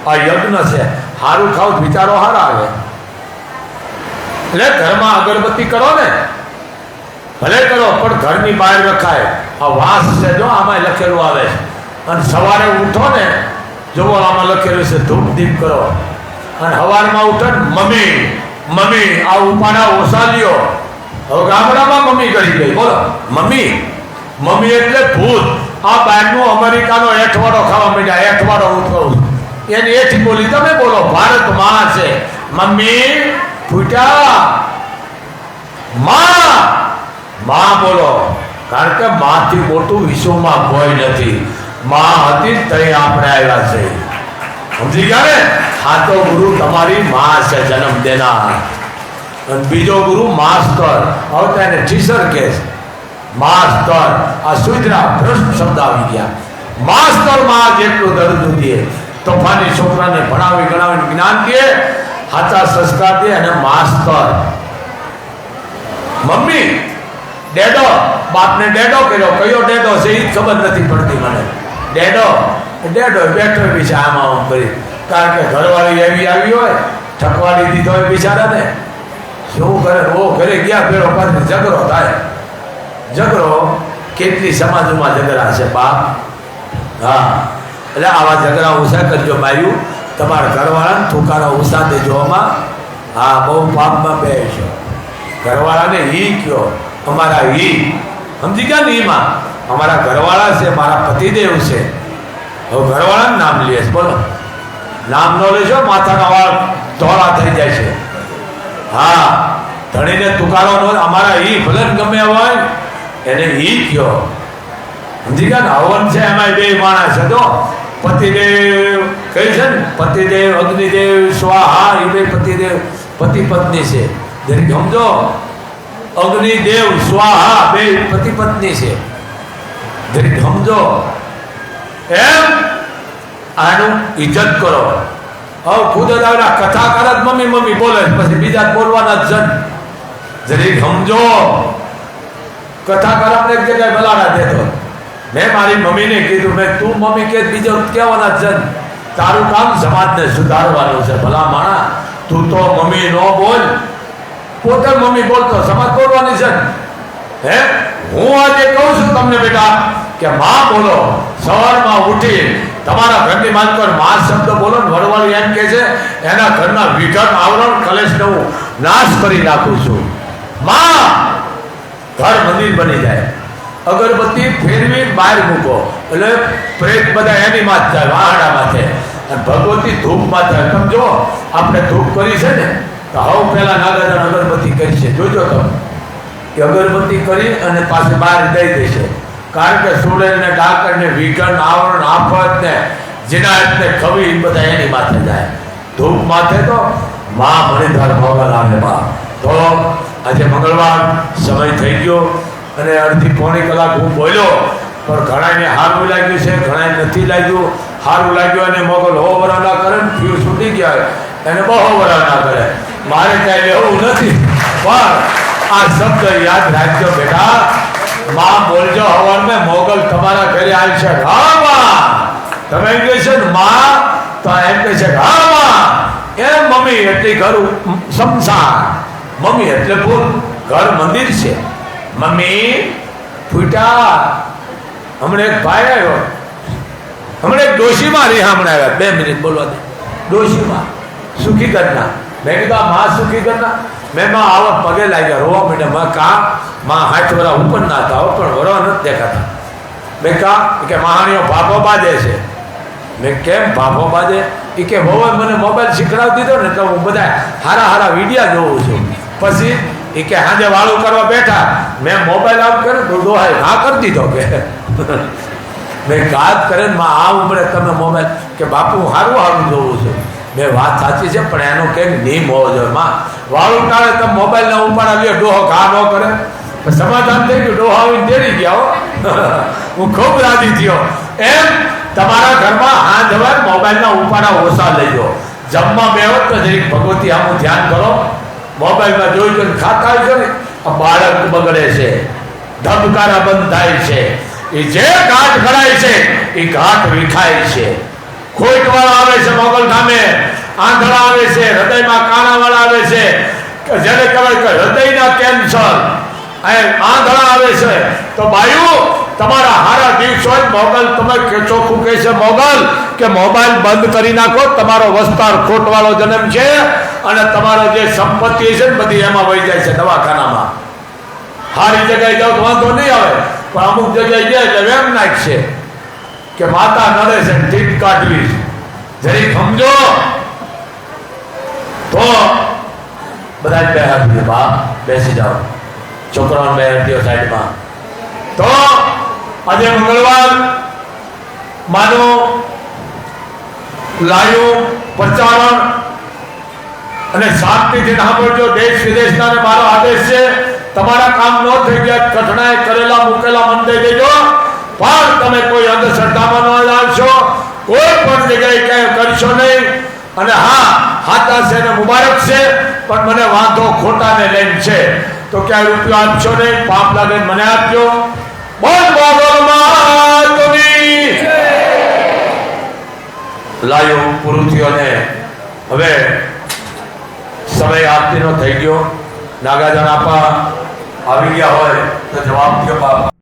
આ યજ્ઞ છે. સારું ખાવું, વિચારો સારા આવે. એટલે ઘરમાં અગરબત્તી કરો ને, ભલે કરો, પણ ઘરની બહાર રખાય. આ વાસ છે જો, આમાં લખેલું આવે છે. અને સવારે ઉઠો ને, જોવો આમાં લખેલું છે ધૂપ દીપ કરો. અને સવારમાં ઉઠો ને મમ્મી મમ્મી આ ઉપાડા ઓછા લ્યો. હવે ગામડામાં મમ્મી કરી ગઈ, બોલો મમ્મી. મમ્મી એટલે ભૂત. આ બહારનું અમેરિકાનો એઠવાડો ખાવા માંડ્યા. એઠવાડો હું કહું એની એઠી બોલી તમે બોલો. ભારત માં છે મમ્મી ફૂટા માં બોલો. કારણ કે માથી મોટું વિશ્વમાં કોઈ નથી. માં હતી તઈ આપણે આવ્યા છે, સમજી ગયા ને. આ તો ગુરુ તમારી માં છે જન્મ દેનાર, અને બીજો ગુરુ માસ્તર. હવે તેને ટીચર કે છે માસ્તર. આ સુધરા ભ્રષ્ટ શબ્દ આવી ગયા. માસ્તર માં જેટલું દર્દ દે, તોફાની છોકરાને ભણાવી ગણાવીને જ્ઞાન દે, સાચા સંસ્કાર દે. અને માસ્તર મમ્મી ડેડો, બાપને ડેડો કર્યો. કયો ડેડો છે એ ખબર નથી પડતી મને. ડેડો ડેડો બેઠો બી છે આમાં આમ કરી. કારણ કે ઘરવાળી એવી આવી હોય, ઠકવાડી દીધો હોય બિચારાને. શું કરે? ઓ ઘરે ગયા પેલો પાછળ ઝઘડો થાય. ઝઘડો કેટલી સમાજોમાં ઝઘડા છે બાપ. હા, એટલે આવા ઝઘડા ઓછા કરજો બાયું. તમારા ઘરવાળાને ઠુકારા ઓછા દેજો આમાં. હા, બહુ પાપમાં બે છો. ઘરવાળાને ઈ કયો, અમારા ઈ, સમજી ગયા ને? એમાં અમારા ઘરવાળા છે, મારા પતિદેવ છે. હવે ઘરવાળાનું નામ લે છે, બોલો. નામ ન લેશો માથાના વાળ ધોળા થઈ જાય છે. હા, ધણીને તુકારો નો, અમારા ઈ ભલે ગમે હોય એને ઈ કયો, સમજી ગયા ને? હવન છે એમાં બે માણસ છે તો પતિદેવ કઈ છે ને, પતિદેવ અગ્નિદેવ સ્વાહા. એ બે પતિદેવ પતિ પત્ની છે. જરીક સમજો, અગ્નિદેવ સ્વાહા બે પતિ પત્ની છે. જરીક સમજો. એમ આનું ઇજ્જત કરો. હવે ખુદ જ આવડા કથાકાર જ મમ્મી મમ્મી બોલે, પછી બીજા બોલવાના જ જન. જરીક સમજો. કથાકાર આપણે એક જગ્યાએ બલાડા દેતો. મેં મારી મમ્મીને કીધું, મેં તું મમ્મી કે બીજો કહેવાના જન. તારું કામ સમાજને સુધારવાનું છે. ભલા માણા, તું તો મમ્મી નો બોલ, પોતે મમ્મી બોલતો સમાજ બોલવાની છે. હે, હું આજે કહું છું તમને બેટા કે માં બોલો. સવારમાં ઉઠી તમારા ઘરની માનકર માં શબ્દ બોલો ને. વડવાળી એમ કે છે એના ઘરના વિઘન આવરણ કલેશને હું નાશ કરી નાખું છું. માં ઘર મંદિર બની જાય. અગરબત્તી ફેરવી બહાર મૂકો એટલે પ્રેત બધા એની માં જ જાય, વાહડા માથે. અને ભગવતી ધૂપમાં જાય. તમે જો આપણે ધૂપ કરી છે ને, તો હવે પેલા નાગાજન અગરબત્તી કરી છે. જોજો તમે કે અગરબત્તી કરી અને પાસે બહાર દઈ દેશે. કારણ કે સુરેર ને ડાકર ને વિઘન આવરણ આફત ને જીનાત ને ખવી બધા એની માથે જાય. ધૂપ માથે તો માં મણિધર મોગલ આવે બા. તો આજે મંગળવાર સમય થઈ ગયો અને અડધી પોણી કલાક હું બોલ્યો, પણ ઘણાને સારું લાગ્યું છે, ઘણાને નથી લાગ્યું. સારું લાગ્યું અને મોગલ હો વરા ના કરે ને ફ્યુ છૂટી ગયા એને બહુ વરા ના કરે. મારે કાંઈ એવું નથી, પણ આ શબ્દ યાદ રાખજો બેટા. માં બોલજો હવાર મેં મોગલ તમારા ઘરે આવી છે. હા માં, તમે એમ કહે છે ને માં, તો એમ કહે છે હા માં. એમ મમ્મી એટલે ઘર શમશાન, મમ્મી એટલે ભૂલ, ઘર મંદિર છે. મમ્મી ફૂટા. હમણાં એક ભાઈ આવ્યો, હમણાં એક ડોશીમાં રહી, હમણાં આવ્યા 2 મિનિટ બોલવા દે. ડોશીમાં સુખી કરના. મેં કીધું આ માં સુખી કરના. મેં માં આવા પગે લાગ્યા, રોવા માંડ્યા. માં કા માં 60 વર્ષ ઉપર ના હતા, પણ વરવા નથી દેખાતા. મેં કહા કે મહાણીઓ ભાભો બાજે છે. મેં કેમ ભાભો બાજે? એ કે વહુએ મને મોબાઈલ શીખડાવી દીધો ને એટલે હું બધા હારા વિડીયા જોઉં છું. પછી એ કે હાજે વાળું કરવા બેઠા, મેં મોબાઈલ આમ કર્યો તો ડોહાએ હા કરી દીધો કે મેં ગાત કરે ને આ ઉંમરે તમે મોબાઈલ કે બાપુ હું સારું જોઉં છું. મેં વાત સાચી છે પણ એનો કેમ નિયમ હોવો જોઈએ. માં વાળું ટાળે તમે મોબાઈલ ના ઉપાડાવીએ ડોહો ઘા ન કરે. સમાધાન થઈ ગયું, ડોહા આવીને તેડી ગયા. હું ખૂબ રાજી થયો. એમ તમારા ઘરમાં હાથ હવે મોબાઈલના ઉપાડા ઓછા લઈ જાઓ. જમવા બેહો તો જરીક ભગવતી આમ ધ્યાન કરો. મોબાઈલમાં જોઈ જોઈને ખાતા હોય છે ને આ બાળક બગડે છે, ધબકારા બંધ થાય છે. એ જે ગાંઠ ઘડાય છે એ ગાંઠ વિખાય છે. ખોટવાળા આવે છે મોગલ ગામે, આંધળા આવે છે, હૃદયમાં કાણાવાળા આવે છે, જેને કહેવાય કે હૃદયના કેન્સર, આંધળા આવે છે. તો બાયુ તમારા હારા દિવસો મોગલ તમે ચોખ્ખું કહે છે મોગલ કે મોબાઈલ બંધ કરી નાખો. તમારો વસ્તાર ખોટવાળો જન્મ છે અને તમારો જે સંપત્તિ છે ને બધી એમાં વહી જાય છે દવાખાનામાં. સારી જગ્યાએ જાઓ તો વાંધો નહીં આવે, પણ અમુક જગ્યાએ જાય એટલે એમ નાખશે કે માતા નડે છે ઠીક કાઢવી. જરીક સમજો તો બધા જ બેહાડી બા બેસી જાઓ, છોકરાઓને બેહાડી દો સાઈડમાં. તો આજે મંગળવાર માનું લાયું પ્રચારણ અને શાંતિથી સાંભળજો. દેશ વિદેશના મારો આદેશ છે, તમારા કામ ન થઈ ગયા કઠણાએ કરેલા મૂકેલા મન દઈ દેજો. પણ તમે કોઈ અંધશ્રદ્ધામાં ન લાવશો, કોઈ પણ જગ્યાએ ક્યાંય કરશો નહીં. અને હા, હાથા છે ને મુબારક છે, પણ મને વાંધો ખોટાને લઈને છે. તો ક્યાંય રૂપિયો આપશો નહીં, પાપ લાગે મને આપજો. બોલ માતની લાયો પૂરું થયો ને હવે સમય આરતીનો થઈ ગયો. નાગાજન આપા આવી ગયા હોય તો જવાબ દો બાપ.